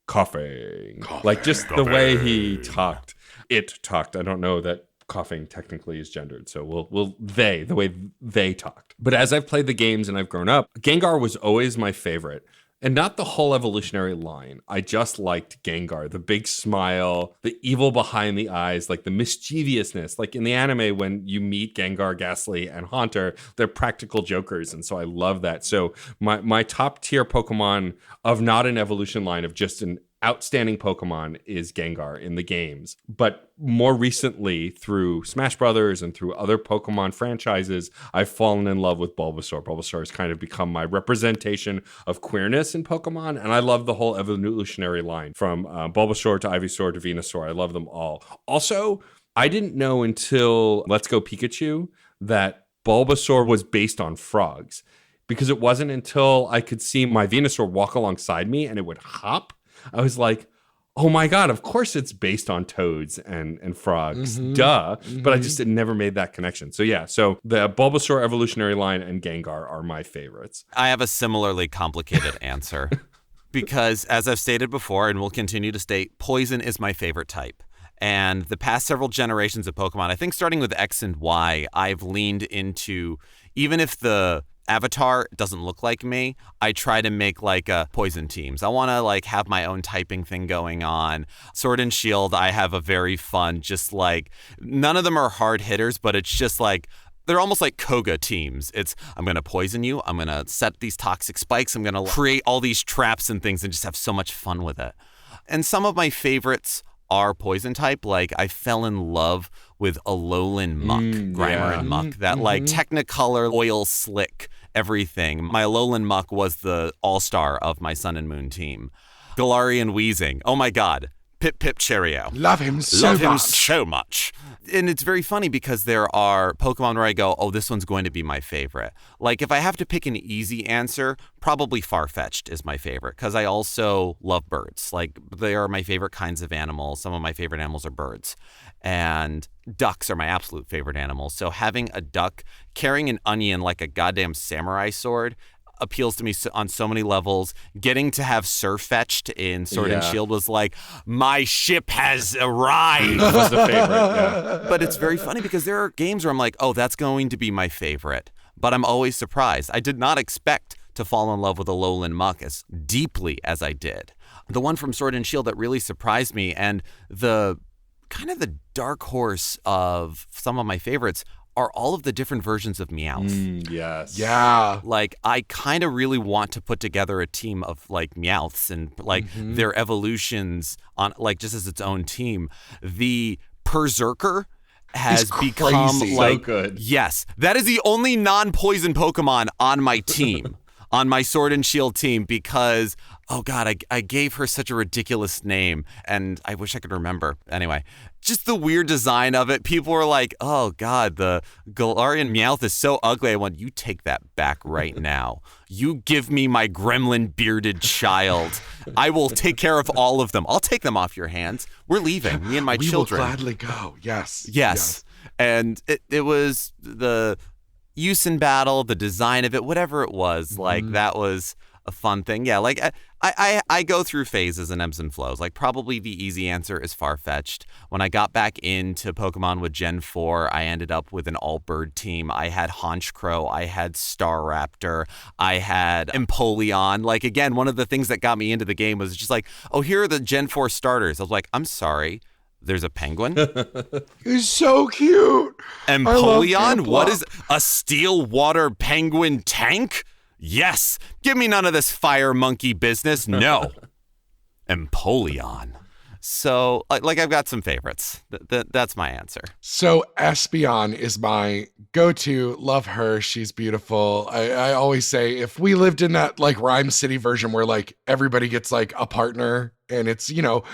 coughing. Like just the way he talked. It talked. I don't know that Coughing technically is gendered, so the way they talked. But as I've played the games and I've grown up, Gengar was always my favorite. And not the whole evolutionary line. I just liked Gengar, the big smile, the evil behind the eyes, like the mischievousness. Like in the anime, when you meet Gengar, Ghastly, and Haunter, they're practical jokers. And so I love that. So my top tier Pokemon of not an evolution line, of just an outstanding Pokemon, is Gengar in the games. But more recently, through Smash Brothers and through other Pokemon franchises, I've fallen in love with Bulbasaur. Bulbasaur has kind of become my representation of queerness in Pokemon, and I love the whole evolutionary line, from Bulbasaur to Ivysaur to Venusaur. I love them all. Also, I didn't know until Let's Go Pikachu that Bulbasaur was based on frogs, because it wasn't until I could see my Venusaur walk alongside me and it would hop, I was like, oh my God, of course it's based on toads and frogs. Duh. But I just never made that connection. So yeah, so the Bulbasaur evolutionary line and Gengar are my favorites. I have a similarly complicated answer because, as I've stated before and will continue to state, poison is my favorite type. And the past several generations of Pokemon, I think starting with X and Y, I've leaned into, even if the avatar doesn't look like me, I try to make like a poison teams. I want to like have my own typing thing going on. Sword and Shield, I have a very fun, just like, none of them are hard hitters, but it's just like, they're almost like Koga teams. It's, I'm going to poison you. I'm going to set these toxic spikes. I'm going to create all these traps and things and just have so much fun with it. And some of my favorites are poison type. Like, I fell in love with Alolan Muck, Grimer and Muck, that like Technicolor oil slick everything. My Alolan Muck was the all-star of my Sun and Moon team. Galarian Weezing. Oh my God. Pip Pip Cheerio. Love him so much. And it's very funny because there are Pokemon where I go, oh, this one's going to be my favorite. Like, if I have to pick an easy answer, probably Farfetch'd is my favorite because I also love birds. Like, they are my favorite kinds of animals. Some of my favorite animals are birds. And ducks are my absolute favorite animals. So having a duck carrying an onion like a goddamn samurai sword appeals to me on so many levels. Getting to have Surfetched in Sword and Shield was like, my ship has arrived. Was the favorite, yeah. But it's very funny because there are games where I'm like, oh, that's going to be my favorite. But I'm always surprised. I did not expect to fall in love with Alolan Muck as deeply as I did. The one from Sword and Shield that really surprised me, and the kind of the dark horse of some of my favorites, are all of the different versions of Meowth. Yes. Yeah. Like, I kind of really want to put together a team of like Meowths and like their evolutions on like just as its own team. The Berserker has become like, so good. Yes, that is the only non-poison Pokemon on my team. On my Sword and Shield team, because, oh God, I gave her such a ridiculous name, and I wish I could remember. Anyway, just the weird design of it. People were like, oh God, the Galarian Meowth is so ugly. I went, you take that back right now. You give me my gremlin bearded child. I will take care of all of them. I'll take them off your hands. We're leaving, me and my children. We will gladly go. Yes. And it was the use in battle, the design of it, whatever it was, like that was a fun thing. Yeah, like I go through phases and ebbs and flows. Like, probably the easy answer is Farfetch'd. When I got back into Pokemon with Gen 4, I ended up with an all-bird team. I had Honchkrow, I had Staraptor, I had Empoleon. Like, again, one of the things that got me into the game was just like, oh, here are the Gen 4 starters. I was like, I'm sorry. There's a penguin. He's so cute. Empoleon? What is a steel water penguin tank? Yes. Give me none of this fire monkey business. No. Empoleon. So, like, I've got some favorites. That's my answer. So Espeon is my go-to. Love her. She's beautiful. I always say, if we lived in that like Rhyme City version where like everybody gets like a partner and it's, you know,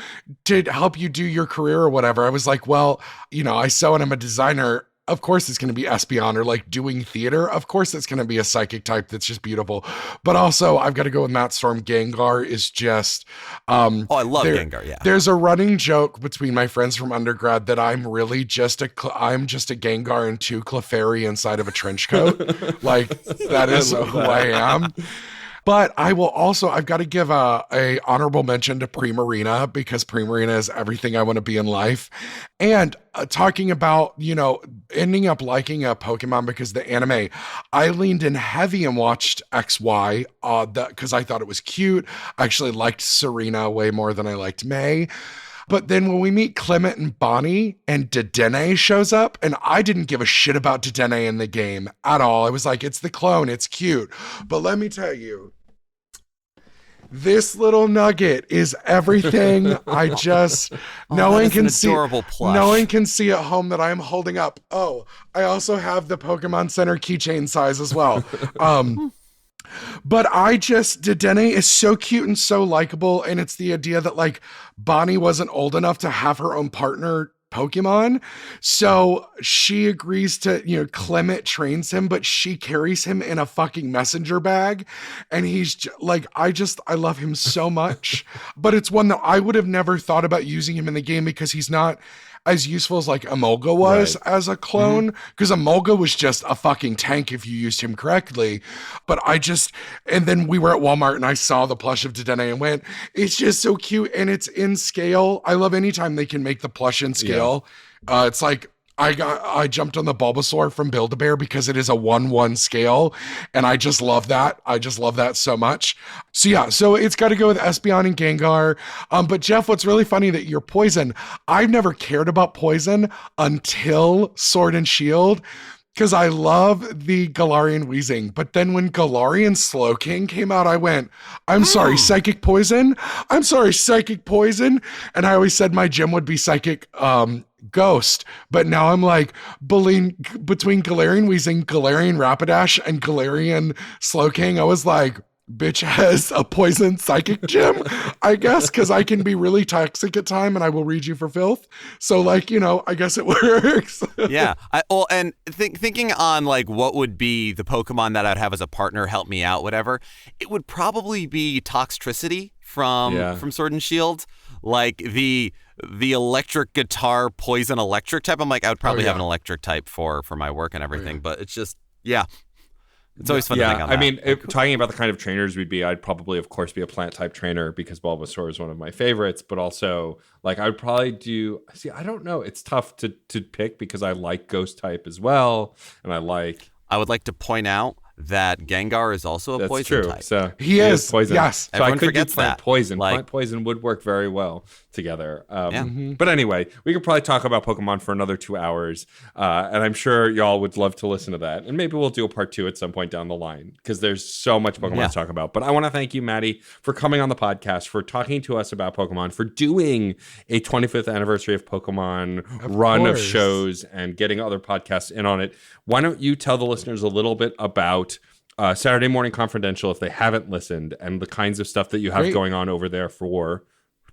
to help you do your career or whatever, I was like, well, you know, I sew and I'm a designer. Of course it's going to be Espeon, or like doing theater. Of course it's going to be a psychic type that's just beautiful. But also I've got to go with Matt Storm. Gengar is just... I love Gengar, yeah. There's a running joke between my friends from undergrad that I'm really just a Gengar and 2 Clefairy inside of a trench coat. Like, that is who I am. But I will also, I've got to give a honorable mention to Primarina, because Primarina is everything I want to be in life. And talking about, you know, ending up liking a Pokemon because the anime, I leaned in heavy and watched XY because I thought it was cute. I actually liked Serena way more than I liked May. But then when we meet Clement and Bonnie and Dedenne shows up, and I didn't give a shit about Dedenne in the game at all. I was like, it's the clone, it's cute. But let me tell you, this little nugget is everything. I just, no one can see at home that I'm holding up. Oh, I also have the Pokemon Center keychain size as well. But Dedenne is so cute and so likable. And it's the idea that like Bonnie wasn't old enough to have her own partner Pokemon. So she agrees to, you know, Clement trains him, but she carries him in a fucking messenger bag. And he's like, I love him so much. But it's one that I would have never thought about using him in the game because he's not as useful as like Emolga was as a clone, because Emolga was just a fucking tank if you used him correctly. But and then we were at Walmart and I saw the plush of Dedenne and went, it's just so cute and it's in scale. I love anytime they can make the plush in scale. It's like I jumped on the Bulbasaur from Build-A-Bear because it is a 1/1 scale, and I just love that. I just love that so much. So yeah, so it's got to go with Espeon and Gengar. But Geoff, what's really funny that you're Poison. I've never cared about Poison until Sword and Shield, because I love the Galarian Wheezing. But then when Galarian Slowking came out, I went, I'm sorry, Psychic Poison? I'm sorry, Psychic Poison? And I always said my gym would be Psychic Ghost. But now I'm like, between Galarian Wheezing, Galarian Rapidash, and Galarian Slowking, I was like, bitch has a poison psychic gym, I guess, because I can be really toxic at time and I will read you for filth. So like, I guess it works. Yeah. Thinking on like what would be the Pokemon that I'd have as a partner help me out, whatever, it would probably be Toxtricity from Sword and Shield. Like the electric guitar poison electric type. I'm like, I would probably have an electric type for my work and everything, but it's just, it's always fun to think on that. I mean, talking about the kind of trainers we'd be, I'd probably, of course, be a plant type trainer because Bulbasaur is one of my favorites. But also, like, I would probably I don't know. It's tough to pick because I like Ghost type as well. And I would like to point out that Gengar is also a poison type. So he is poison. Yes. So everyone I could forgets do plant that. poison. Like, plant poison would work very well together. But anyway, we could probably talk about Pokemon for another 2 hours. And I'm sure y'all would love to listen to that. And maybe we'll do a part 2 at some point down the line because there's so much Pokemon to talk about. But I want to thank you, Matty, for coming on the podcast, for talking to us about Pokemon, for doing a 25th anniversary of Pokemon run of shows and getting other podcasts in on it. Why don't you tell the listeners a little bit about Saturday Morning Confidential if they haven't listened and the kinds of stuff that you have going on over there for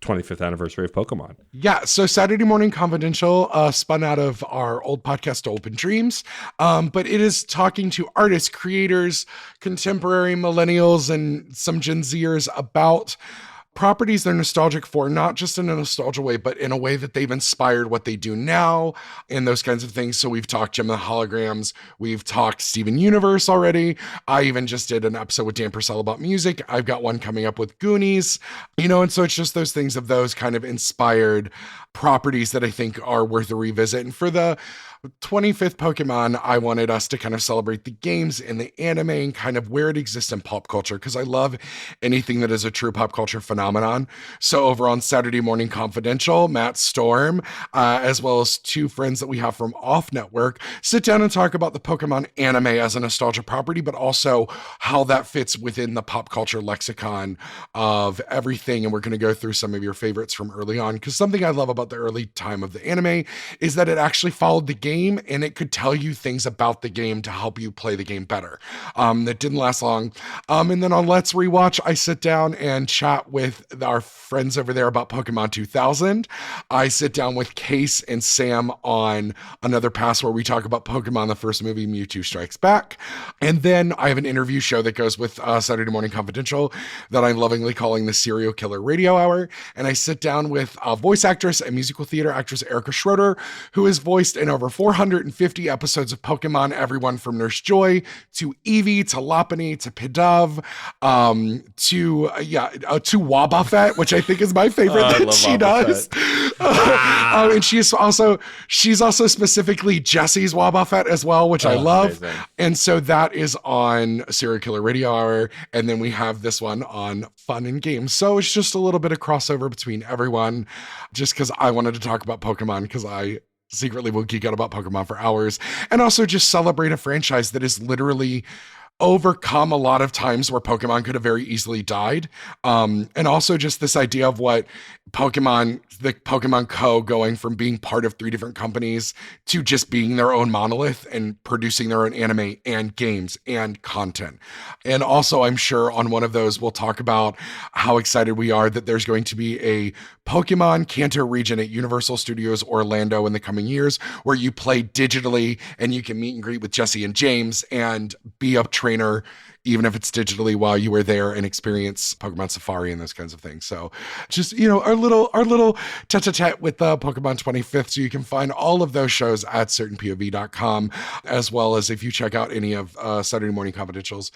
25th anniversary of Pokemon. Yeah, so Saturday Morning Confidential spun out of our old podcast Open Dreams, but it is talking to artists, creators, contemporary millennials, and some Gen Zers about properties they're nostalgic for, not just in a nostalgia way, but in a way that they've inspired what they do now and those kinds of things. So we've talked Gem of the Holograms, we've talked Steven Universe already. I even just did an episode with Dan Purcell about music. I've got one coming up with Goonies, and so it's just those things of those kind of inspired properties that I think are worth a revisit. And for the 25th Pokemon, I wanted us to kind of celebrate the games and the anime and kind of where it exists in pop culture, because I love anything that is a true pop culture phenomenon. So over on Saturday Morning Confidential, Matt Storm, as well as 2 friends that we have from Off Network, sit down and talk about the Pokemon anime as a nostalgia property, but also how that fits within the pop culture lexicon of everything. And we're going to go through some of your favorites from early on, because something I love about the early time of the anime is that it actually followed the game and it could tell you things about the game to help you play the game better. That didn't last long. And then on Let's Rewatch, I sit down and chat with our friends over there about Pokemon 2000. I sit down with Case and Sam on Another Pass where we talk about Pokemon, the first movie, Mewtwo Strikes Back. And then I have an interview show that goes with Saturday Morning Confidential that I'm lovingly calling the Serial Killer Radio Hour. And I sit down with voice actress and musical theater actress Erica Schroeder, who has voiced in over 450 episodes of Pokemon, everyone from Nurse Joy to Eevee to Lopunny to Pidove to Wobbuffet, which I think is my favorite that she does. And she's also specifically Jessie's Wobbuffet as well, which I love. Amazing. And so that is on Serial Killer Radio Hour. And then we have this one on Fun and Games. So it's just a little bit of crossover between everyone, just because I wanted to talk about Pokemon, because I secretly will geek out about Pokemon for hours, and also just celebrate a franchise that is literally overcome a lot of times where Pokemon could have very easily died. And also just this idea of what the Pokemon Co. going from being part of 3 different companies to just being their own monolith and producing their own anime and games and content. And also, I'm sure on one of those, we'll talk about how excited we are that there's going to be a Pokemon Kanto region at Universal Studios Orlando in the coming years, where you play digitally and you can meet and greet with Jessie and James and be a trainer, even if it's digitally, while you were there, and experience Pokemon Safari and those kinds of things. So just, our little tete-a-tete with the Pokemon 25th. So you can find all of those shows at CertainPOV.com, as well as if you check out any of Saturday Morning Confidential's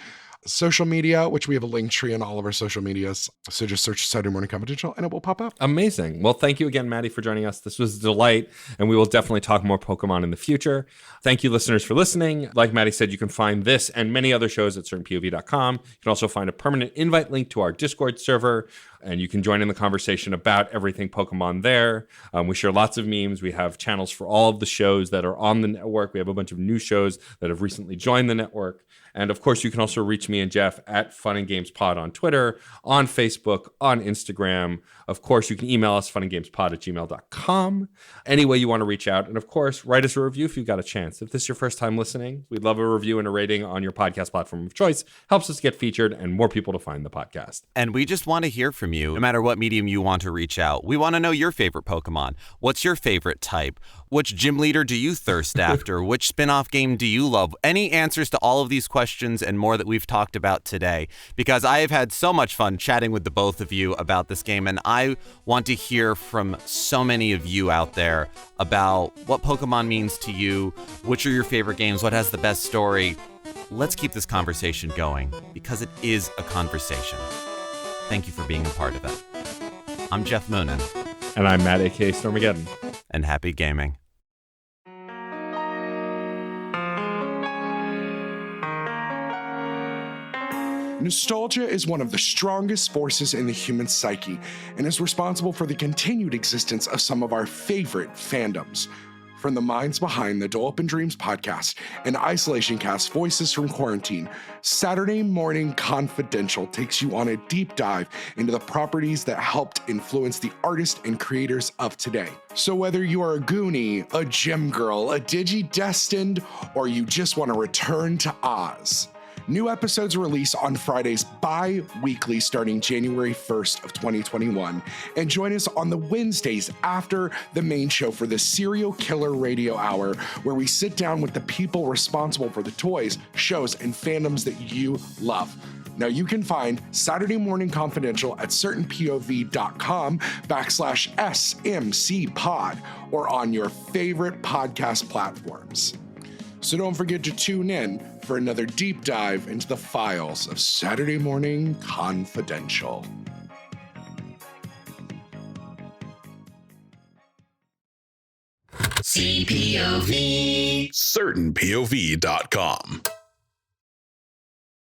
social media, which we have a link tree on all of our social medias. So just search Saturday Morning Confidential and it will pop up. Amazing. Well, thank you again, Matty, for joining us. This was a delight, and we will definitely talk more Pokemon in the future. Thank you, listeners, for listening. Like Matty said, you can find this and many other shows at CertainPOV.com. You can also find a permanent invite link to our Discord server, and you can join in the conversation about everything Pokemon there. We share lots of memes. We have channels for all of the shows that are on the network. We have a bunch of new shows that have recently joined the network. And of course, you can also reach me and Geoff at Fun and Games Pod on Twitter, on Facebook, on Instagram. Of course, you can email us funandgamespod@gmail.com. Any way you want to reach out. And of course, write us a review if you've got a chance. If this is your first time listening, we'd love a review and a rating on your podcast platform of choice. Helps us get featured and more people to find the podcast. And we just want to hear from you, no matter what medium you want to reach out. We want to know your favorite Pokemon. What's your favorite type? Which gym leader do you thirst after? Which spin-off game do you love? Any answers to all of these questions and more that we've talked about today, because I have had so much fun chatting with the both of you about this game, and I want to hear from so many of you out there about what Pokemon means to you, which are your favorite games, what has the best story. Let's keep this conversation going, because it is a conversation. Thank you for being a part of it. I'm Geoff Moonen. And I'm Matt, a.k.a. Stormageddon. And happy gaming. Nostalgia is one of the strongest forces in the human psyche and is responsible for the continued existence of some of our favorite fandoms. From the minds behind the Dole Up in Dreams podcast and Isolation Cast Voices from Quarantine, Saturday Morning Confidential takes you on a deep dive into the properties that helped influence the artists and creators of today. So whether you are a Goonie, a gym girl, a Digi-Destined, or you just want to return to Oz, new episodes release on Fridays bi-weekly starting January 1st of 2021, and join us on the Wednesdays after the main show for the Serial Killer Radio Hour, where we sit down with the people responsible for the toys, shows, and fandoms that you love. Now you can find Saturday Morning Confidential at CertainPOV.com/SMCPod or on your favorite podcast platforms. So don't forget to tune in for another deep dive into the files of Saturday Morning Confidential. CPOV. CertainPOV.com.